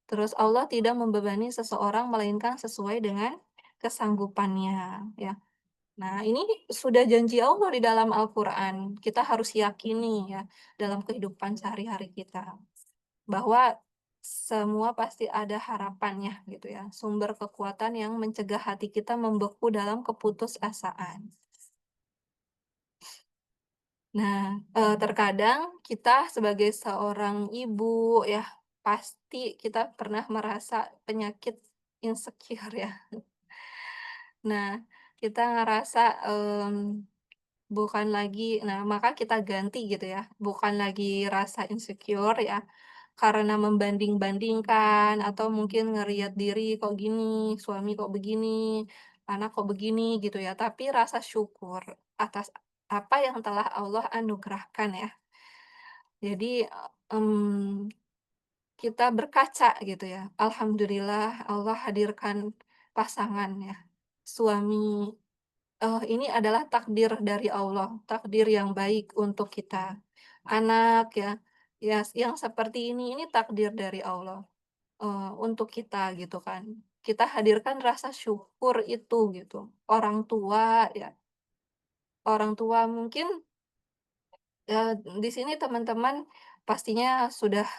Terus Allah tidak membebani seseorang melainkan sesuai dengan kesanggupannya ya. Nah, ini sudah janji Allah di dalam Al-Qur'an. Kita harus yakini ya dalam kehidupan sehari-hari kita. Bahwa semua pasti ada harapannya gitu ya, sumber kekuatan yang mencegah hati kita membeku dalam keputusasaan. Nah, terkadang kita sebagai seorang ibu ya, pasti kita pernah merasa penyakit insecure ya. Nah, kita ngerasa, bukan lagi maka kita ganti gitu ya, bukan lagi rasa insecure ya, karena membanding-bandingkan atau mungkin ngelihat diri, "Kok gini, suami kok begini, anak kok begini," gitu ya, tapi rasa syukur atas apa yang telah Allah anugerahkan ya. Jadi, kita berkaca gitu ya, alhamdulillah Allah hadirkan pasangan ya, suami. Ini adalah takdir dari Allah, takdir yang baik untuk kita. Anak ya, ya yang seperti ini takdir dari Allah, untuk kita gitu kan. Kita hadirkan rasa syukur itu gitu. Orang tua mungkin di sini teman-teman pastinya sudah,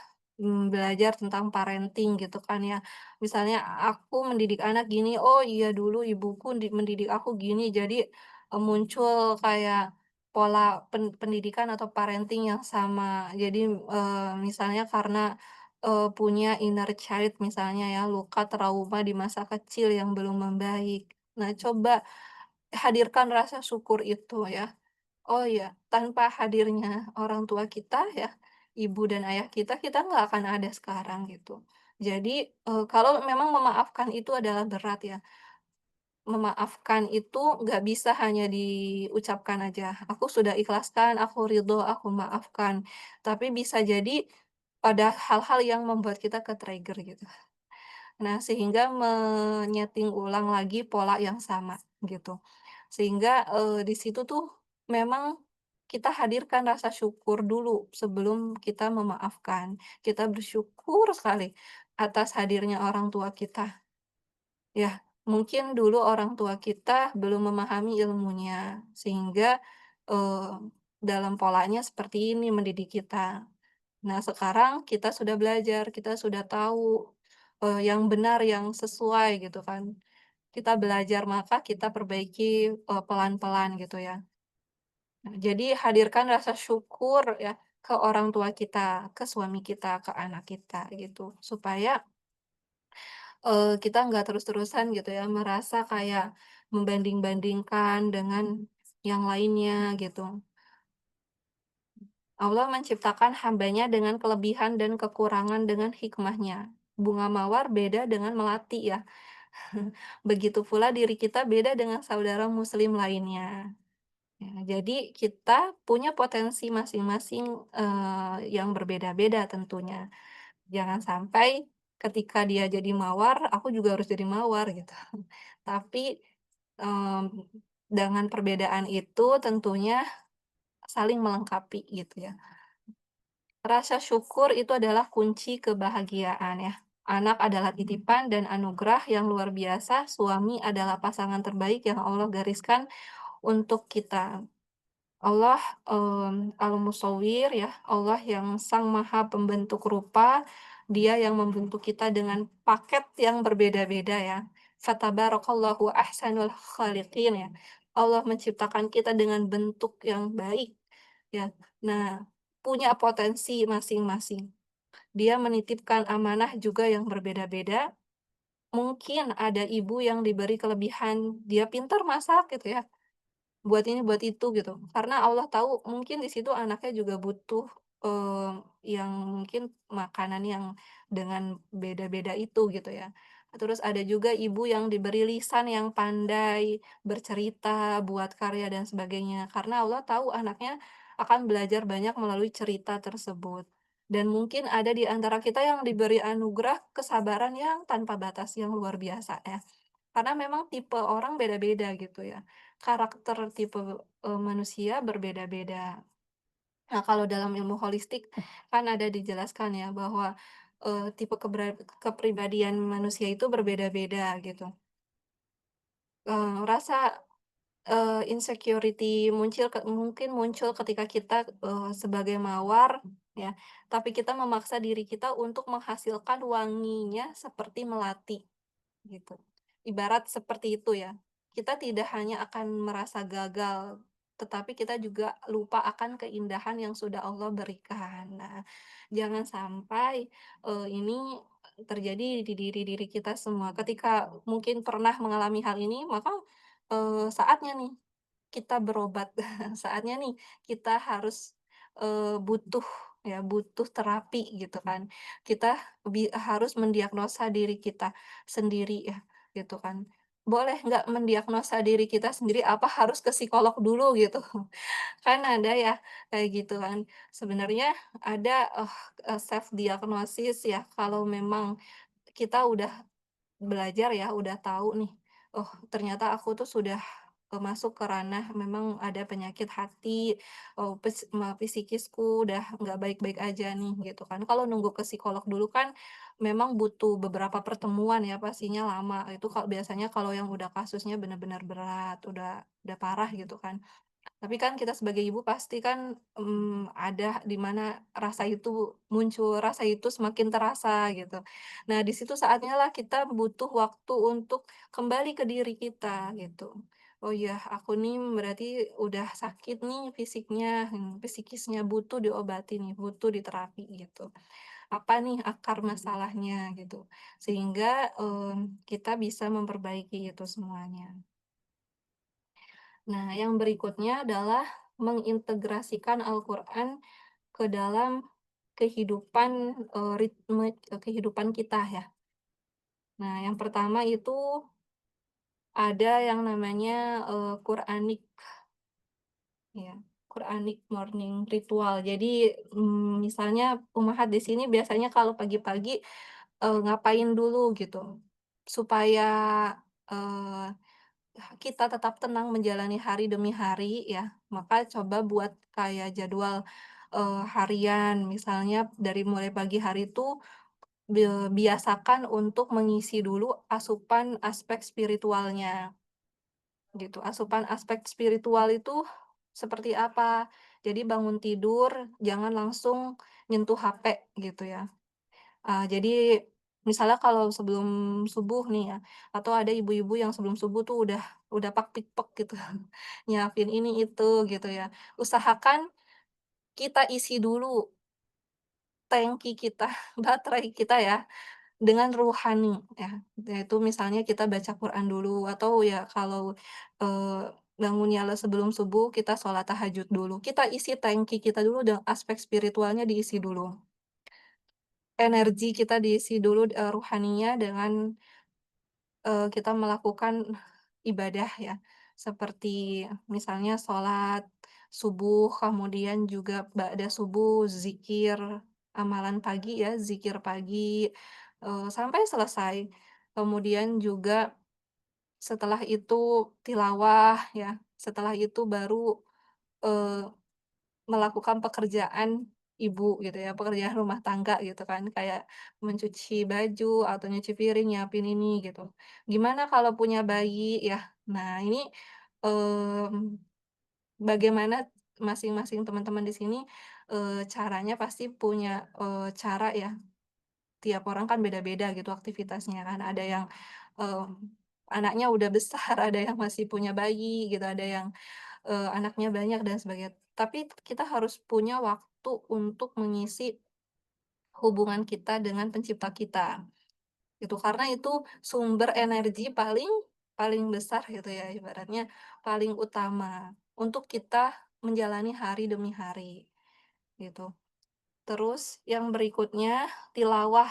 belajar tentang parenting gitu kan ya. Misalnya aku mendidik anak gini, "Oh iya dulu ibuku mendidik aku gini." Jadi, muncul kayak pola pendidikan atau parenting yang sama. Jadi, misalnya karena, punya inner child misalnya ya, luka trauma di masa kecil yang belum membaik. Nah coba hadirkan rasa syukur itu ya. Oh iya, tanpa hadirnya orang tua kita ya, ibu dan ayah kita, kita nggak akan ada sekarang gitu. Jadi, kalau memang memaafkan itu adalah berat ya, memaafkan itu nggak bisa hanya diucapkan aja, "Aku sudah ikhlaskan, aku ridho, aku maafkan." Tapi bisa jadi ada hal-hal yang membuat kita ke-trigger gitu. Nah, sehingga menyeting ulang lagi pola yang sama, gitu. Sehingga, di situ tuh memang kita hadirkan rasa syukur dulu sebelum kita memaafkan. Kita bersyukur sekali atas hadirnya orang tua kita. Ya, mungkin dulu orang tua kita belum memahami ilmunya, sehingga, eee, dalam polanya seperti ini mendidik kita. Nah, sekarang kita sudah belajar, kita sudah tahu. yang benar, yang sesuai gitu kan. Kita belajar, maka kita perbaiki, pelan-pelan gitu ya. Nah, jadi hadirkan rasa syukur ya ke orang tua kita, ke suami kita, ke anak kita gitu. Supaya, kita nggak terus-terusan gitu ya merasa kayak membanding-bandingkan dengan yang lainnya gitu. Allah menciptakan hambanya dengan kelebihan dan kekurangan dengan hikmahnya. Bunga mawar beda dengan melati ya. Begitu pula diri kita beda dengan saudara muslim lainnya. Ya, jadi kita punya potensi masing-masing, yang berbeda-beda tentunya. Jangan sampai ketika dia jadi mawar, aku juga harus jadi mawar gitu. Tapi, mmm, dengan perbedaan itu tentunya saling melengkapi gitu ya. Rasa syukur itu adalah kunci kebahagiaan ya. Anak adalah titipan dan anugerah yang luar biasa, suami adalah pasangan terbaik yang Allah gariskan untuk kita. Allah, Al-Musawwir ya, Allah yang Sang Maha Pembentuk rupa, Dia yang membentuk kita dengan paket yang berbeda-beda ya. Fatabarakallahu ahsanul khaliqin ya. Allah menciptakan kita dengan bentuk yang baik ya. Nah, punya potensi masing-masing. Dia menitipkan amanah juga yang berbeda-beda. Mungkin ada ibu yang diberi kelebihan, dia pintar masak gitu ya. Buat ini, buat itu gitu. Karena Allah tahu mungkin di situ anaknya juga butuh, yang mungkin makanan yang dengan beda-beda itu gitu ya. Terus ada juga ibu yang diberi lisan yang pandai bercerita, buat karya dan sebagainya. Karena Allah tahu anaknya akan belajar banyak melalui cerita tersebut. Dan mungkin ada di antara kita yang diberi anugerah kesabaran yang tanpa batas, yang luar biasa ya. Karena memang tipe orang beda-beda gitu ya. Karakter tipe, manusia berbeda-beda. Nah, kalau dalam ilmu holistik kan ada dijelaskan ya bahwa, tipe kepribadian manusia itu berbeda-beda gitu. Rasa, insecurity mungkin muncul ketika kita, sebagai mawar ya, tapi kita memaksa diri kita untuk menghasilkan wanginya seperti melati. Gitu. Ibarat seperti itu ya. Kita tidak hanya akan merasa gagal, tetapi kita juga lupa akan keindahan yang sudah Allah berikan. Nah, jangan sampai, ini terjadi di diri-diri kita semua. Ketika mungkin pernah mengalami hal ini, maka, saatnya nih kita berobat. Saatnya nih kita harus, butuh ya, butuh terapi gitu kan. Kita harus mendiagnosa diri kita sendiri ya, gitu kan. Boleh nggak mendiagnosa diri kita sendiri, apa harus ke psikolog dulu gitu. Kan ada ya kayak gitu kan. Sebenarnya ada, self diagnosis ya kalau memang kita udah belajar ya, udah tahu nih, oh ternyata aku tuh sudah, masuk ke ranah memang ada penyakit hati, oh psikisku udah nggak baik-baik aja nih gitu kan. Kalau nunggu ke psikolog dulu kan memang butuh beberapa pertemuan ya, pastinya lama. Itu kalau biasanya kalau yang udah kasusnya benar-benar berat, udah parah gitu kan. Tapi kan kita sebagai ibu pasti kan, ada di mana rasa itu muncul, rasa itu semakin terasa gitu. Nah, di situ saatnya lah kita butuh waktu untuk kembali ke diri kita gitu. Oh iya, aku nih berarti udah sakit nih fisiknya, psikisnya butuh diobati nih, butuh diterapi gitu. Apa nih akar masalahnya gitu. Sehingga, kita bisa memperbaiki itu semuanya. Nah, yang berikutnya adalah mengintegrasikan Al-Quran ke dalam kehidupan, ritme, kehidupan kita ya. Nah, yang pertama itu ada yang namanya, Quranic ya, Quranic morning ritual. Jadi, misalnya Ummahat di sini biasanya kalau pagi-pagi, ngapain dulu gitu, supaya, eee kita tetap tenang menjalani hari demi hari ya, maka coba buat kayak jadwal, harian. Misalnya dari mulai pagi hari itu biasakan untuk mengisi dulu asupan aspek spiritualnya, gitu. Asupan aspek spiritual itu seperti apa? Jadi bangun tidur jangan langsung nyentuh HP gitu ya. Jadi Misalnya kalau sebelum subuh nih ya, atau ada ibu-ibu yang sebelum subuh tuh udah pak-pik-pek gitu, nyiapin ini itu gitu ya. Usahakan kita isi dulu tangki kita, baterai kita ya, dengan ruhani ya, yaitu misalnya kita baca Quran dulu atau ya kalau, bangunnya sebelum subuh kita sholat tahajud dulu, kita isi tangki kita dulu dengan aspek spiritualnya diisi dulu. Energi kita diisi dulu, ruhaninya dengan, kita melakukan ibadah ya, seperti misalnya sholat subuh, kemudian juga ba'da subuh zikir, amalan pagi ya, zikir pagi, sampai selesai. Kemudian juga setelah itu tilawah ya, setelah itu baru, eee melakukan pekerjaan ibu gitu ya, pekerjaan rumah tangga gitu kan, kayak mencuci baju atau nyuci piring, nyiapin ini gitu. Gimana kalau punya bayi ya? Nah ini, mmm, bagaimana masing-masing teman-teman di sini, caranya pasti punya, cara ya, tiap orang kan beda-beda gitu aktivitasnya kan, ada yang, mmm, anaknya udah besar, ada yang masih punya bayi gitu, ada yang anaknya banyak dan sebagainya. Tapi kita harus punya waktu untuk mengisi hubungan kita dengan pencipta kita, gitu. Karena itu sumber energi paling paling besar gitu ya, ibaratnya paling utama untuk kita menjalani hari demi hari, gitu. Terus yang berikutnya tilawah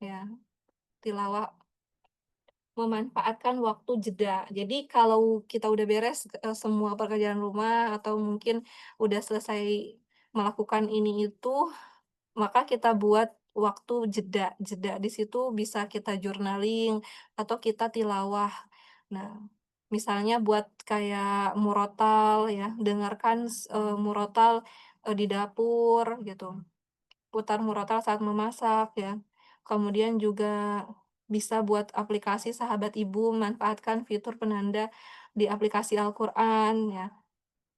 ya, tilawah memanfaatkan waktu jeda. Jadi kalau kita udah beres, semua pekerjaan rumah atau mungkin udah selesai melakukan ini itu, maka kita buat waktu jeda. Jeda di situ bisa kita journaling atau kita tilawah. Nah, misalnya buat kayak murotal ya, dengarkan murotal, di dapur gitu. Putar murotal saat memasak ya. Kemudian juga bisa buat aplikasi sahabat ibu, manfaatkan fitur penanda di aplikasi Al-Qur'an ya.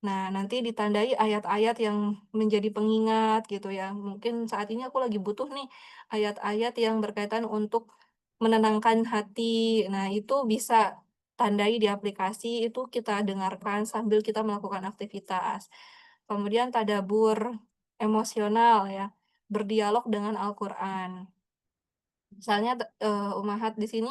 Nah, nanti ditandai ayat-ayat yang menjadi pengingat gitu ya. Mungkin saat ini aku lagi butuh nih ayat-ayat yang berkaitan untuk menenangkan hati. Nah, itu bisa tandai di aplikasi, itu kita dengarkan sambil kita melakukan aktivitas. Kemudian tadabur emosional ya, berdialog dengan Al-Qur'an. Misalnya Ummahat di sini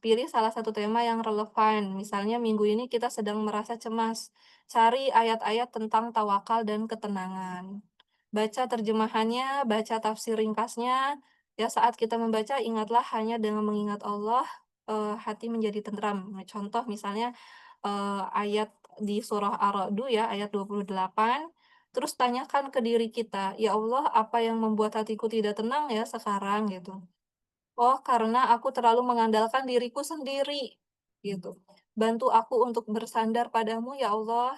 pilih salah satu tema yang relevan, misalnya minggu ini kita sedang merasa cemas, cari ayat-ayat tentang tawakal dan ketenangan. Baca terjemahannya, baca tafsir ringkasnya, ya saat kita membaca ingatlah hanya dengan mengingat Allah, hati menjadi tentram. Nah, contoh misalnya, ayat di surah Ar-Ra'd ya, ayat 28, terus tanyakan ke diri kita, "Ya Allah, apa yang membuat hatiku tidak tenang ya sekarang?" Gitu. Oh, karena aku terlalu mengandalkan diriku sendiri, gitu. Bantu aku untuk bersandar padamu ya Allah.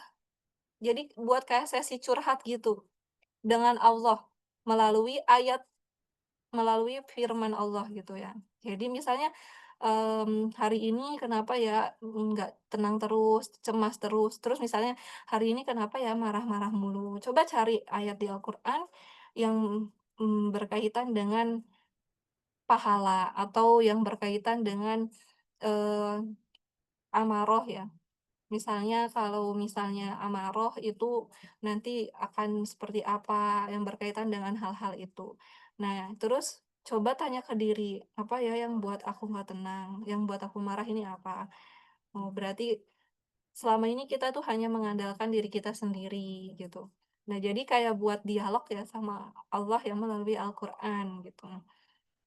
Jadi buat kayak sesi curhat gitu, dengan Allah, melalui ayat, melalui firman Allah gitu ya. Jadi misalnya, hari ini kenapa ya, nggak tenang terus, cemas terus, terus misalnya hari ini kenapa ya marah-marah mulu. Coba cari ayat di Al-Qur'an yang, berkaitan dengan pahala atau yang berkaitan dengan, eee, amarah ya. Misalnya kalau misalnya amarah itu nanti akan seperti apa, yang berkaitan dengan hal-hal itu. Nah, terus coba tanya ke diri, "Apa ya yang buat aku nggak tenang? Yang buat aku marah ini apa?" Oh, berarti selama ini kita tuh hanya mengandalkan diri kita sendiri, gitu. Nah, jadi kayak buat dialog ya sama Allah yang melalui Al-Qur'an, gitu.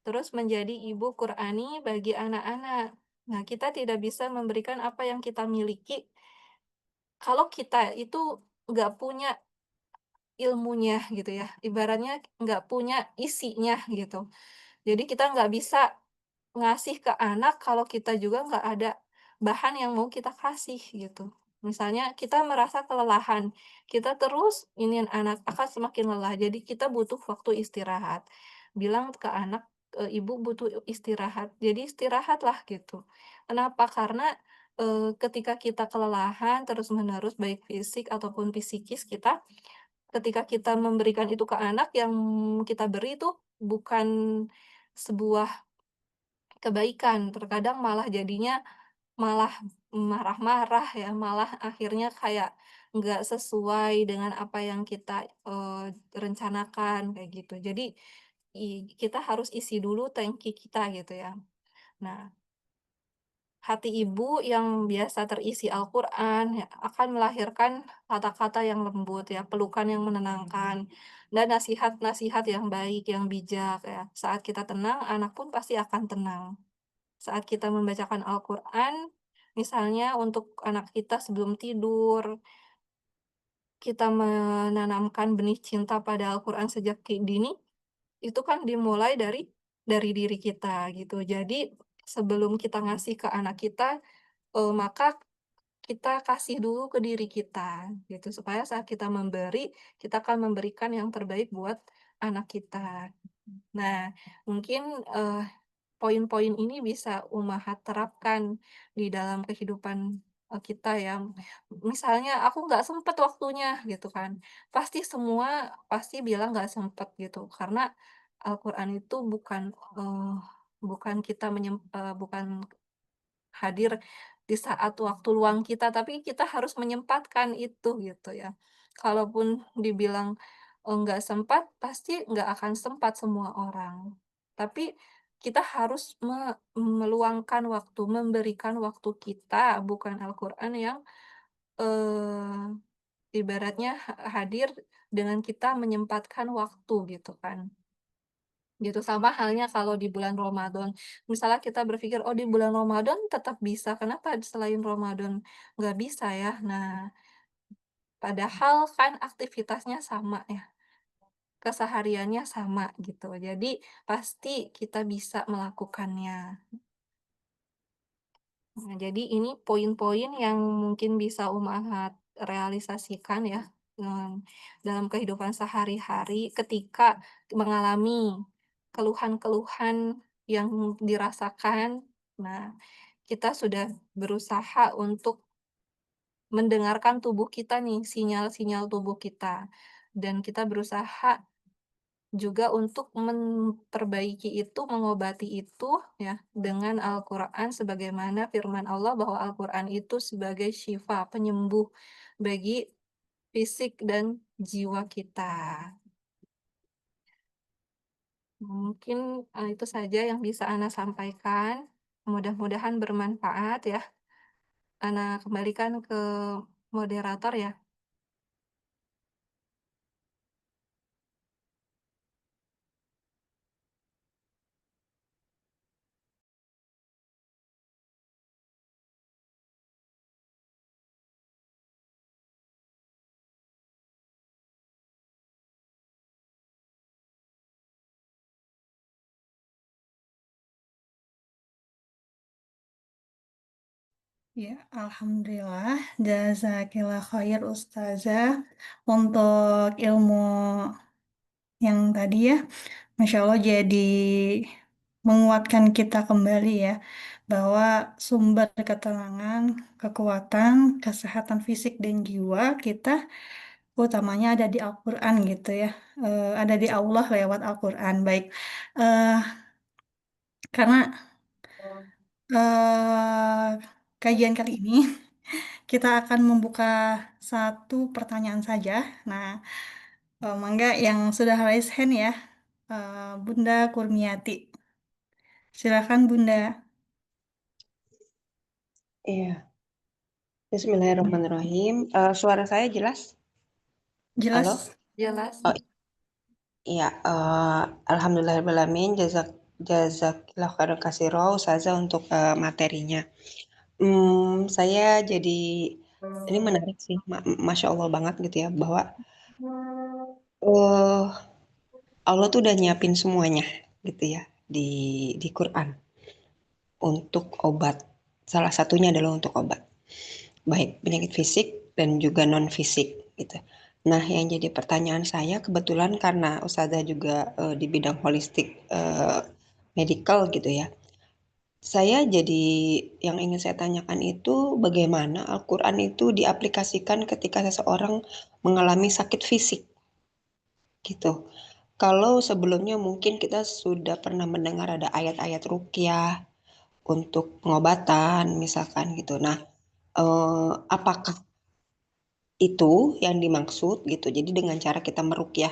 Terus menjadi ibu Qur'ani bagi anak-anak. Nah, kita tidak bisa memberikan apa yang kita miliki kalau kita itu nggak punya ilmunya gitu ya, ibaratnya nggak punya isinya gitu. Jadi kita nggak bisa ngasih ke anak kalau kita juga nggak ada bahan yang mau kita kasih gitu. Misalnya kita merasa kelelahan, kita terus ingin anak akan semakin lelah, jadi kita butuh waktu istirahat. Bilang ke anak, "Ibu butuh istirahat." Jadi istirahatlah gitu. Kenapa? Karena, ketika kita kelelahan terus-menerus baik fisik ataupun psikis kita, ketika kita memberikan itu ke anak, yang kita beri itu bukan sebuah kebaikan, terkadang malah jadinya malah marah-marah ya, malah akhirnya kayak nggak sesuai dengan apa yang kita, rencanakan, kayak gitu. Jadi, kita harus isi dulu tangki kita gitu ya. Nah, hati ibu yang biasa terisi Al-Quran ya, akan melahirkan kata-kata yang lembut ya, pelukan yang menenangkan, dan nasihat-nasihat yang baik, yang bijak ya. Saat kita tenang, anak pun pasti akan tenang. Saat kita membacakan Al-Quran, misalnya untuk anak kita sebelum tidur, kita menanamkan benih cinta pada Al-Quran sejak dini, itu kan dimulai dari diri kita gitu. Jadi sebelum kita ngasih ke anak kita, maka kita kasih dulu ke diri kita gitu, supaya saat kita memberi, kita akan memberikan yang terbaik buat anak kita. Nah, mungkin, poin-poin ini bisa Ummahat terapkan di dalam kehidupan, kita ya. Misalnya, "Aku nggak sempet waktunya," gitu kan. Pasti semua pasti bilang nggak sempet gitu, karena Al-Quran itu bukan kita bukan hadir di saat waktu luang kita, tapi kita harus menyempatkan itu gitu ya. Kalaupun dibilang, nggak sempat, pasti nggak akan sempat semua orang. Tapi kita harus meluangkan waktu, memberikan waktu kita, bukan Al-Quran yang, ibaratnya hadir dengan kita menyempatkan waktu gitu kan. Gitu, sama halnya kalau di bulan Ramadan. Misalnya kita berpikir, "Oh, di bulan Ramadan tetap bisa, kenapa selain Ramadan nggak bisa ya?" Nah, padahal kan aktivitasnya sama ya, kesehariannya sama gitu. Jadi pasti kita bisa melakukannya. Nah, jadi ini poin-poin yang mungkin bisa Umahat realisasikan ya, dalam kehidupan sehari-hari ketika mengalami keluhan-keluhan yang dirasakan. Nah, kita sudah berusaha untuk mendengarkan tubuh kita nih, sinyal-sinyal tubuh kita. Dan kita berusaha juga untuk memperbaiki itu, mengobati itu ya, dengan Al-Quran sebagaimana firman Allah bahwa Al-Quran itu sebagai syifa, penyembuh bagi fisik dan jiwa kita. Mungkin, itu saja yang bisa Ana sampaikan, mudah-mudahan bermanfaat ya. Ana kembalikan ke moderator ya. Ya, alhamdulillah. Jazakillah khair Ustazah untuk ilmu yang tadi ya. Masya Allah jadi menguatkan kita kembali ya. Bahwa sumber ketenangan, kekuatan, kesehatan fisik dan jiwa kita utamanya ada di Al-Quran gitu ya. Ada di Allah lewat Al-Quran. Baik. Eh, karena eh, kajian kali ini kita akan membuka satu pertanyaan saja. Nah, mangga yang sudah raise hand ya, Bunda Kurniati. Silakan Bunda. Iya, bismillahirrahmanirrahim. Suara saya jelas? Halo? Jelas? Jelas? Oh iya, alhamdulillahirrahmanirrahim. Jazakillah khairan katsira Ustazah untuk materinya. Saya jadi ini menarik sih, Masya Allah banget gitu ya, bahwa eh Allah tuh udah nyiapin semuanya gitu ya di Quran untuk obat. Salah satunya adalah untuk obat. Baik penyakit fisik dan juga non fisik gitu. Nah, yang jadi pertanyaan saya kebetulan karena Ustazah juga di bidang holistik medical gitu ya. Saya jadi yang ingin saya tanyakan itu bagaimana Al-Quran itu diaplikasikan ketika seseorang mengalami sakit fisik gitu. Kalau sebelumnya mungkin kita sudah pernah mendengar ada ayat-ayat ruqyah untuk pengobatan misalkan gitu. Nah, apakah itu yang dimaksud gitu? Jadi dengan cara kita meruqyah,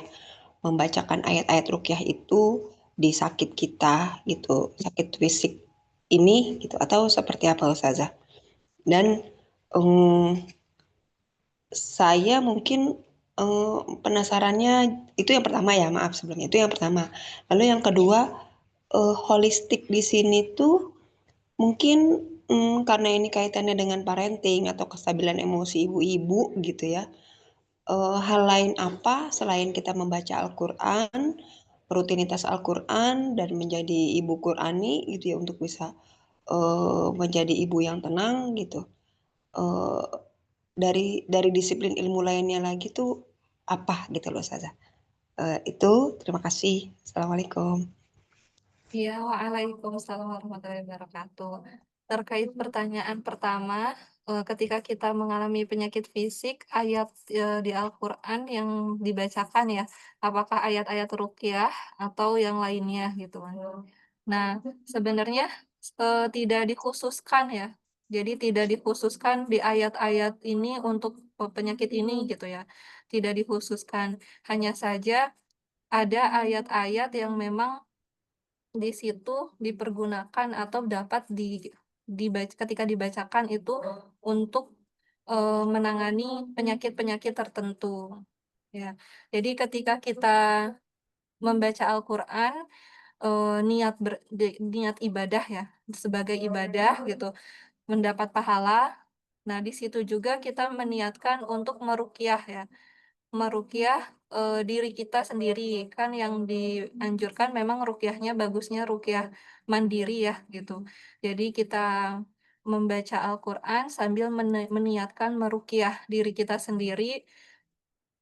membacakan ayat-ayat ruqyah itu di sakit kita gitu, sakit fisik ini gitu atau seperti apa Ustazah? Dan saya mungkin penasarannya itu yang pertama ya, maaf sebelumnya itu yang pertama. Lalu yang kedua, holistik di sini tuh mungkin karena ini kaitannya dengan parenting atau kestabilan emosi ibu-ibu gitu ya. Hal lain apa selain kita membaca Al-Quran, rutinitas Al-Quran dan menjadi ibu Qurani gitu ya untuk bisa menjadi ibu yang tenang gitu. Eh, dari disiplin ilmu lainnya lagi tuh apa gitu loh Ustazah. Itu terima kasih. Assalamualaikum. Iya, waalaikumsalam warahmatullahi wabarakatuh. Terkait pertanyaan pertama, ketika kita mengalami penyakit fisik, ayat di Al-Quran yang dibacakan ya, apakah ayat-ayat ruqyah atau yang lainnya gitu kan. Nah, sebenarnya tidak dikhususkan ya. Jadi tidak dikhususkan di ayat-ayat ini untuk penyakit ini gitu ya. Tidak dikhususkan. Hanya saja ada ayat-ayat yang memang di situ dipergunakan atau dapat ketika dibacakan itu untuk, menangani penyakit-penyakit tertentu, ya. Jadi ketika kita membaca Al-Qur'an, niat ibadah ya, sebagai ibadah gitu, mendapat pahala. Nah, di situ juga kita meniatkan untuk meruqyah ya. Meruqyah, diri kita sendiri, kan yang dianjurkan memang ruqyahnya bagusnya ruqyah mandiri ya, gitu. Jadi kita membaca Al-Qur'an sambil meniatkan meruqyah diri kita sendiri,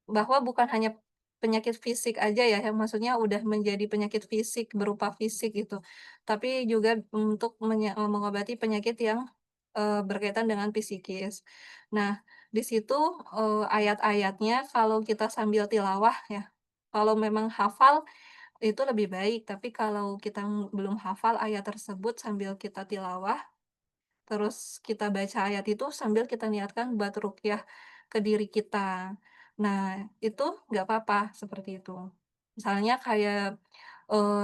bahwa bukan hanya penyakit fisik aja ya, yang maksudnya udah menjadi penyakit fisik, berupa fisik gitu, tapi juga untuk mengobati penyakit yang, berkaitan dengan psikis. Nah, di situ, ayat-ayatnya kalau kita sambil tilawah ya, kalau memang hafal itu lebih baik, tapi kalau kita belum hafal ayat tersebut sambil kita tilawah, terus kita baca ayat itu sambil kita niatkan buat ruqyah ke diri kita. Nah, itu nggak apa-apa seperti itu. Misalnya kayak,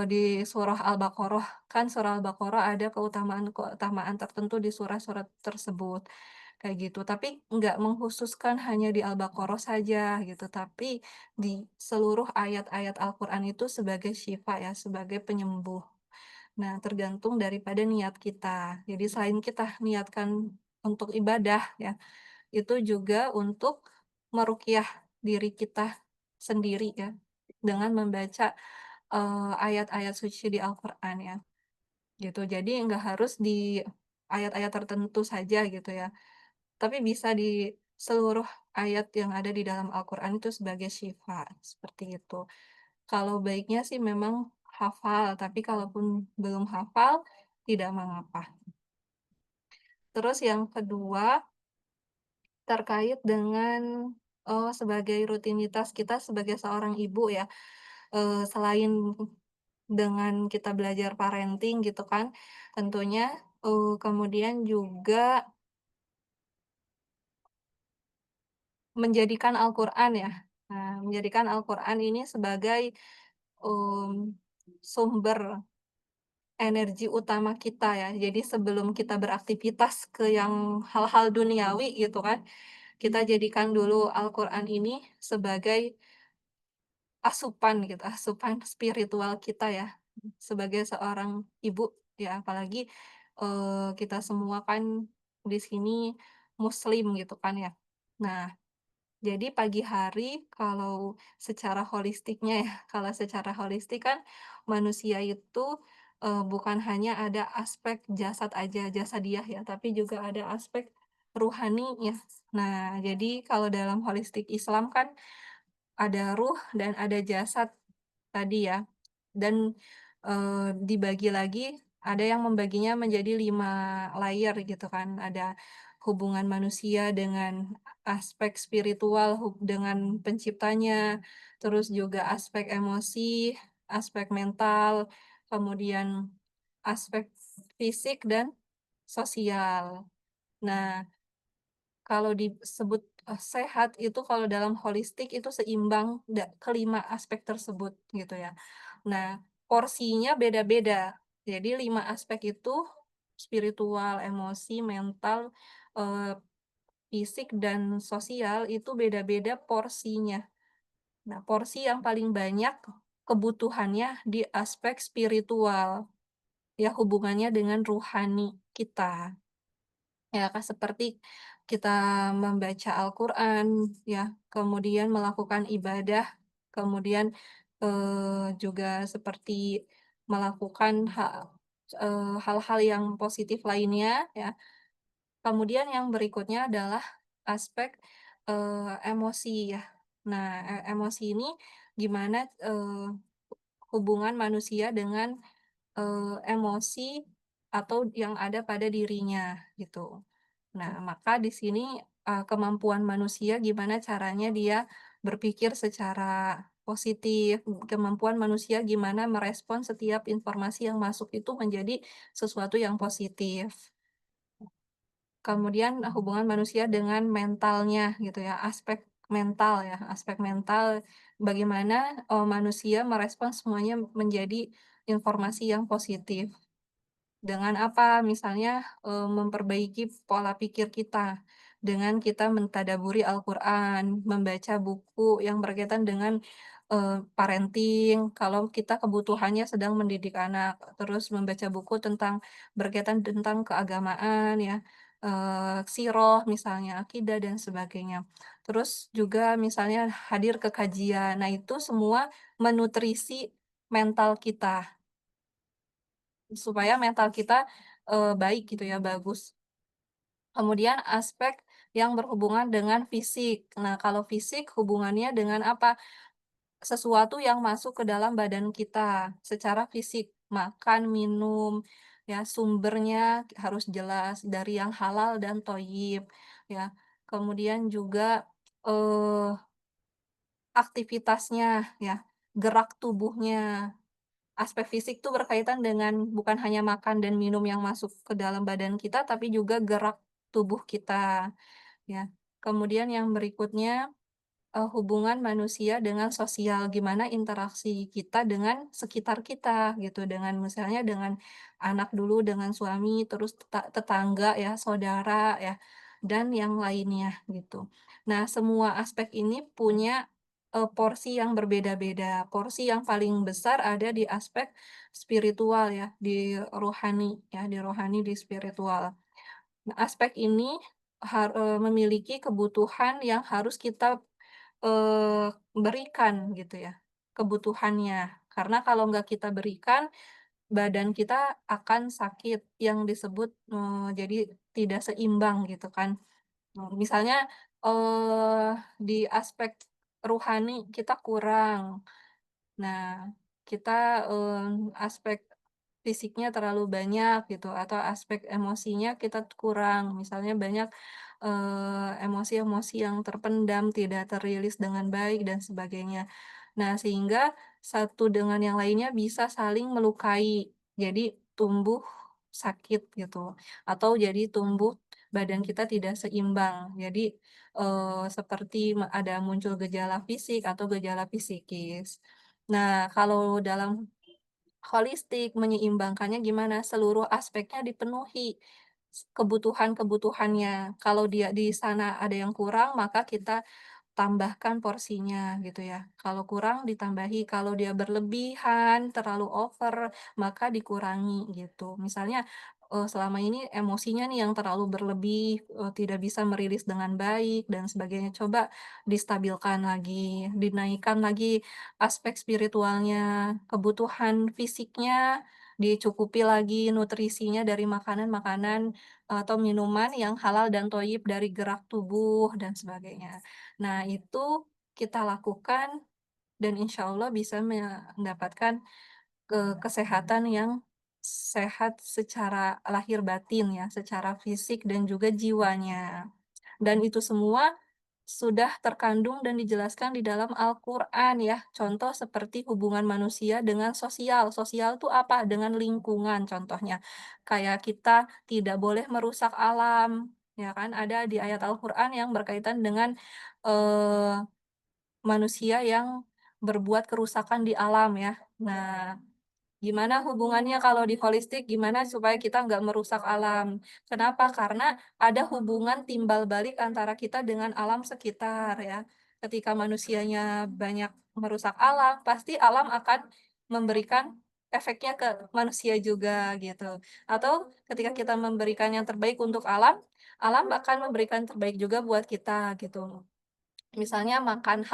di surah Al-Baqarah, kan surah Al-Baqarah ada keutamaan-keutamaan tertentu di surah-surah tersebut, kayak gitu. Tapi nggak mengkhususkan hanya di Al-Baqarah saja gitu, tapi di seluruh ayat-ayat Al-Qur'an itu sebagai syifa ya, sebagai penyembuh. Nah, tergantung daripada niat kita. Jadi selain kita niatkan untuk ibadah ya, itu juga untuk meruqyah diri kita sendiri ya, dengan membaca, ayat-ayat suci di Al-Qur'an ya, gitu. Jadi nggak harus di ayat-ayat tertentu saja gitu ya, tapi bisa di seluruh ayat yang ada di dalam Al-Qur'an itu sebagai syifa, seperti itu. Kalau baiknya sih memang hafal, tapi kalaupun belum hafal, tidak mengapa. Terus yang kedua, terkait dengan, sebagai rutinitas kita sebagai seorang ibu ya, selain dengan kita belajar parenting gitu kan, tentunya, kemudian juga menjadikan Al-Qur'an ya. Nah, menjadikan Al-Qur'an ini sebagai, sumber energi utama kita ya. Jadi sebelum kita beraktivitas ke yang hal-hal duniawi gitu kan, kita jadikan dulu Al-Qur'an ini sebagai asupan gitu, asupan spiritual kita ya, sebagai seorang ibu ya, apalagi, kita semua kan di sini muslim gitu kan ya. Nah, jadi pagi hari kalau secara holistiknya ya, kalau secara holistik kan manusia itu, bukan hanya ada aspek jasad aja, jasadiah ya, tapi juga ada aspek ruhaninya. Nah, jadi kalau dalam holistik Islam kan ada ruh dan ada jasad tadi ya, dan, dibagi lagi, ada yang membaginya menjadi 5 layer gitu kan, ada hubungan manusia dengan aspek spiritual dengan penciptanya, terus juga aspek emosi, aspek mental, kemudian aspek fisik dan sosial. Nah, kalau disebut sehat itu kalau dalam holistik itu seimbang kelima aspek tersebut gitu ya. Nah, porsinya beda-beda. Jadi 5 aspek itu spiritual, emosi, mental, eee, fisik, dan sosial itu beda-beda porsinya. Nah, porsi yang paling banyak kebutuhannya di aspek spiritual, ya hubungannya dengan ruhani kita. Ya, Kak, seperti kita membaca Al-Quran, ya, kemudian melakukan ibadah, kemudian, juga seperti melakukan hal-hal yang positif lainnya, ya. Kemudian yang berikutnya adalah aspek, emosi, ya. Nah, emosi ini gimana, hubungan manusia dengan emosi atau yang ada pada dirinya, gitu. Nah, maka di sini, kemampuan manusia gimana caranya dia berpikir secara positif, kemampuan manusia gimana merespon setiap informasi yang masuk itu menjadi sesuatu yang positif. Kemudian, hubungan manusia dengan mentalnya gitu ya, aspek mental bagaimana, manusia merespon semuanya menjadi informasi yang positif. Dengan apa? Misalnya, memperbaiki pola pikir kita, dengan kita mentadaburi Al-Quran, membaca buku yang berkaitan dengan, parenting, kalau kita kebutuhannya sedang mendidik anak, terus membaca buku berkaitan tentang keagamaan ya, sirah misalnya, akidah dan sebagainya. Terus juga misalnya hadir ke kajian, nah itu semua menutrisi mental kita. Supaya mental kita, baik gitu ya, bagus. Kemudian aspek yang berhubungan dengan fisik. Nah, kalau fisik hubungannya dengan apa? Sesuatu yang masuk ke dalam badan kita secara fisik, makan, minum, ya sumbernya harus jelas dari yang halal dan thoyyib, ya. Kemudian juga, eee, aktivitasnya ya, gerak tubuhnya. Aspek fisik tuh berkaitan dengan bukan hanya makan dan minum yang masuk ke dalam badan kita, tapi juga gerak tubuh kita, ya. Kemudian yang berikutnya, hubungan manusia dengan sosial, gimana interaksi kita dengan sekitar kita, gitu. Dengan misalnya dengan anak dulu, dengan suami, terus tetangga ya, saudara ya, dan yang lainnya, gitu. Nah, semua aspek ini punya, porsi yang berbeda-beda. Porsi yang paling besar ada di aspek spiritual ya, di rohani ya, di rohani, di spiritual. Nah, aspek ini memiliki kebutuhan yang harus kita, berikan gitu ya, kebutuhannya. Karena kalau nggak kita berikan, badan kita akan sakit yang disebut, jadi tidak seimbang gitu kan. Misalnya, di aspek rohani kita kurang. Nah, kita, aspek fisiknya terlalu banyak gitu atau aspek emosinya kita kurang, misalnya banyak, emosi-emosi yang terpendam, tidak terilis dengan baik dan sebagainya. Nah, sehingga satu dengan yang lainnya bisa saling melukai, jadi tumbuh sakit gitu, atau jadi tumbuh badan kita tidak seimbang. Jadi, seperti ada muncul gejala fisik atau gejala psikis. Nah, kalau dalam holistik menyeimbangkannya gimana? Seluruh aspeknya dipenuhi, kebutuhannya. Kalau dia di sana ada yang kurang, maka kita tambahkan porsinya gitu ya. Kalau kurang ditambahi, kalau dia berlebihan, terlalu over, maka dikurangi gitu. Misalnya, selama ini emosinya nih yang terlalu berlebih, tidak bisa merilis dengan baik dan sebagainya. Coba distabilkan lagi, dinaikkan lagi aspek spiritualnya, kebutuhan fisiknya dicukupi lagi, nutrisinya dari makanan-makanan atau minuman yang halal dan thoyyib dari gerak tubuh dan sebagainya. Nah, itu kita lakukan dan insya Allah bisa mendapatkan kesehatan yang sehat secara lahir batin ya, secara fisik dan juga jiwanya. Dan itu semua sudah terkandung dan dijelaskan di dalam Al-Qur'an ya. Contoh seperti hubungan manusia dengan sosial. Sosial itu apa? Dengan lingkungan contohnya. Kayak kita tidak boleh merusak alam, ya kan? Ada di ayat Al-Qur'an yang berkaitan dengan, eee, manusia yang berbuat kerusakan di alam ya. Nah, gimana hubungannya kalau di holistik, gimana supaya kita nggak merusak alam? Kenapa? Karena ada hubungan timbal balik antara kita dengan alam sekitar ya. Ketika manusianya banyak merusak alam, pasti alam akan memberikan efeknya ke manusia juga gitu. Atau ketika kita memberikan yang terbaik untuk alam, alam akan memberikan terbaik juga buat kita gitu. Misalnya makan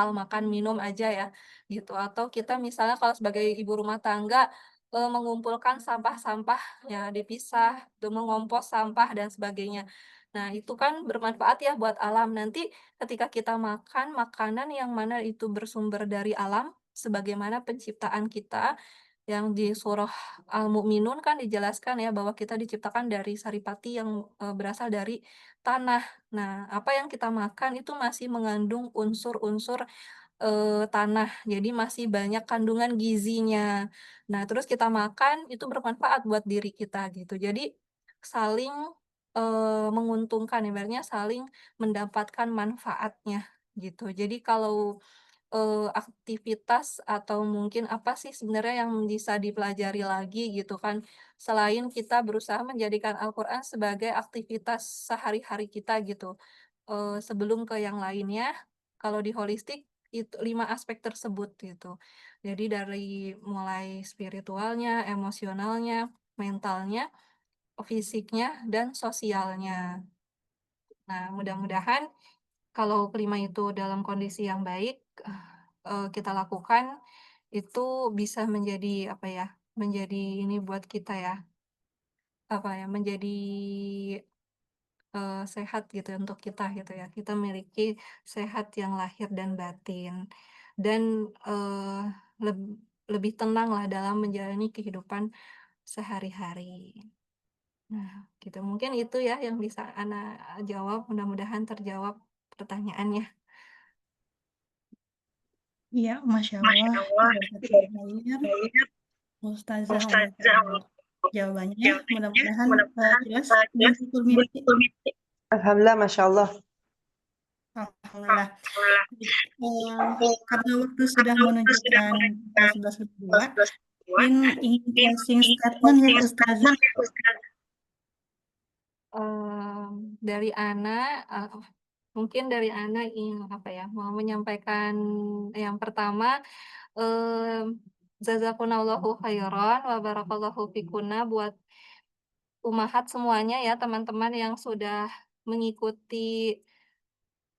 minum aja ya, gitu. Atau kita misalnya kalau sebagai ibu rumah tangga, mengumpulkan sampah-sampah ya dipisah, tuh mengompos sampah dan sebagainya. Nah, itu kan bermanfaat ya buat alam. Nanti ketika kita makan makanan yang mana itu bersumber dari alam, sebagaimana penciptaan kita, yang di surah Al-Mu'minun kan dijelaskan ya bahwa kita diciptakan dari saripati yang, berasal dari tanah. Nah, apa yang kita makan itu masih mengandung unsur-unsur, tanah, jadi masih banyak kandungan gizinya. Nah, terus kita makan itu bermanfaat buat diri kita gitu. Jadi saling, menguntungkan, ibaratnya saling mendapatkan manfaatnya gitu. Jadi kalau aktivitas atau mungkin apa sih sebenarnya yang bisa dipelajari lagi gitu kan, selain kita berusaha menjadikan Al-Qur'an sebagai aktivitas sehari-hari kita gitu. Sebelum ke yang lainnya, kalau di holistik itu 5 aspek tersebut gitu. Jadi dari mulai spiritualnya, emosionalnya, mentalnya, fisiknya, dan sosialnya. Nah, mudah-mudahan kalau kelima itu dalam kondisi yang baik, kita lakukan, itu bisa menjadi, apa ya, menjadi ini buat kita ya, apa ya, menjadi, sehat gitu untuk kita gitu ya. Kita memiliki sehat yang lahir dan batin. Dan, leb lebih tenanglah dalam menjalani kehidupan sehari-hari. Nah, gitu. Mungkin itu ya yang bisa Ana jawab, mudah-mudahan terjawab pertanyaannya. Iya, Masya Allah, jazakallah khair. Ustazah untuk jawabannya. Mudah-mudahan jelas dan mimpi. Alhamdulillah, Masya Allah. Alhamdulillah. Karena waktu sudah menunjukkan 11.02, mungkin ingin closing statement ya Ustazah. Dari Ana, mungkin dari Ana apa ya, mau menyampaikan yang pertama, jazakumullahu khairan wa barakallahu fikunna buat ummahat semuanya ya, teman-teman yang sudah mengikuti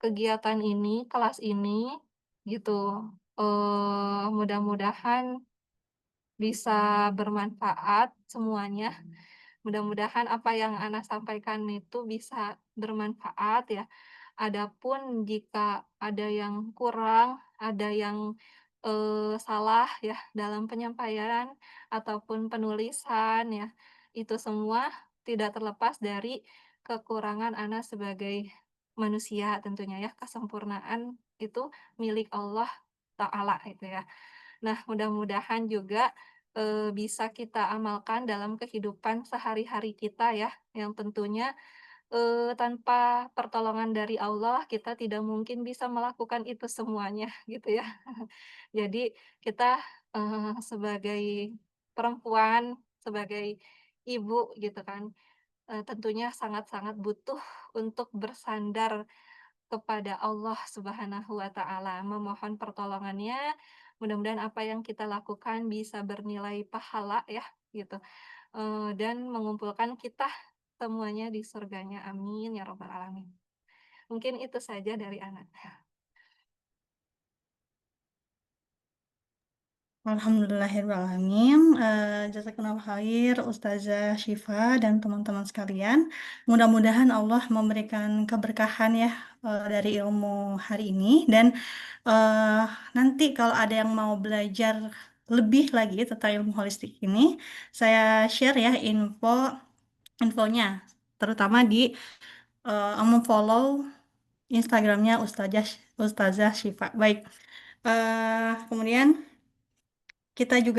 kegiatan ini, kelas ini, gitu. Mudah-mudahan bisa bermanfaat semuanya. Mudah-mudahan apa yang Ana sampaikan itu bisa bermanfaat ya. Adapun jika ada yang kurang, ada yang, salah ya dalam penyampaian ataupun penulisan ya, itu semua tidak terlepas dari kekurangan Ana sebagai manusia tentunya ya, kesempurnaan itu milik Allah Ta'ala itu ya. Nah, mudah-mudahan juga, bisa kita amalkan dalam kehidupan sehari-hari kita ya, yang tentunya, tanpa pertolongan dari Allah, kita tidak mungkin bisa melakukan itu semuanya, gitu ya. Jadi kita, sebagai perempuan, sebagai ibu gitu kan, tentunya sangat-sangat butuh untuk bersandar kepada Allah Subhanahu wa Ta'ala, memohon pertolongannya. Mudah-mudahan apa yang kita lakukan bisa bernilai pahala ya, gitu. Dan mengumpulkan kita semuanya di surganya. Amin ya rabbal alamin. Mungkin itu saja dari anak. Alhamdulillahirrahmanirrahim. Jazakumullah khair Ustazah Syifa dan teman-teman sekalian. Mudah-mudahan Allah memberikan keberkahan ya dari ilmu hari ini. Dan nanti kalau ada yang mau belajar lebih lagi tentang ilmu holistik ini, saya share ya infonya, terutama di follow Instagramnya Ustazah Syifa. Baik, kemudian kita juga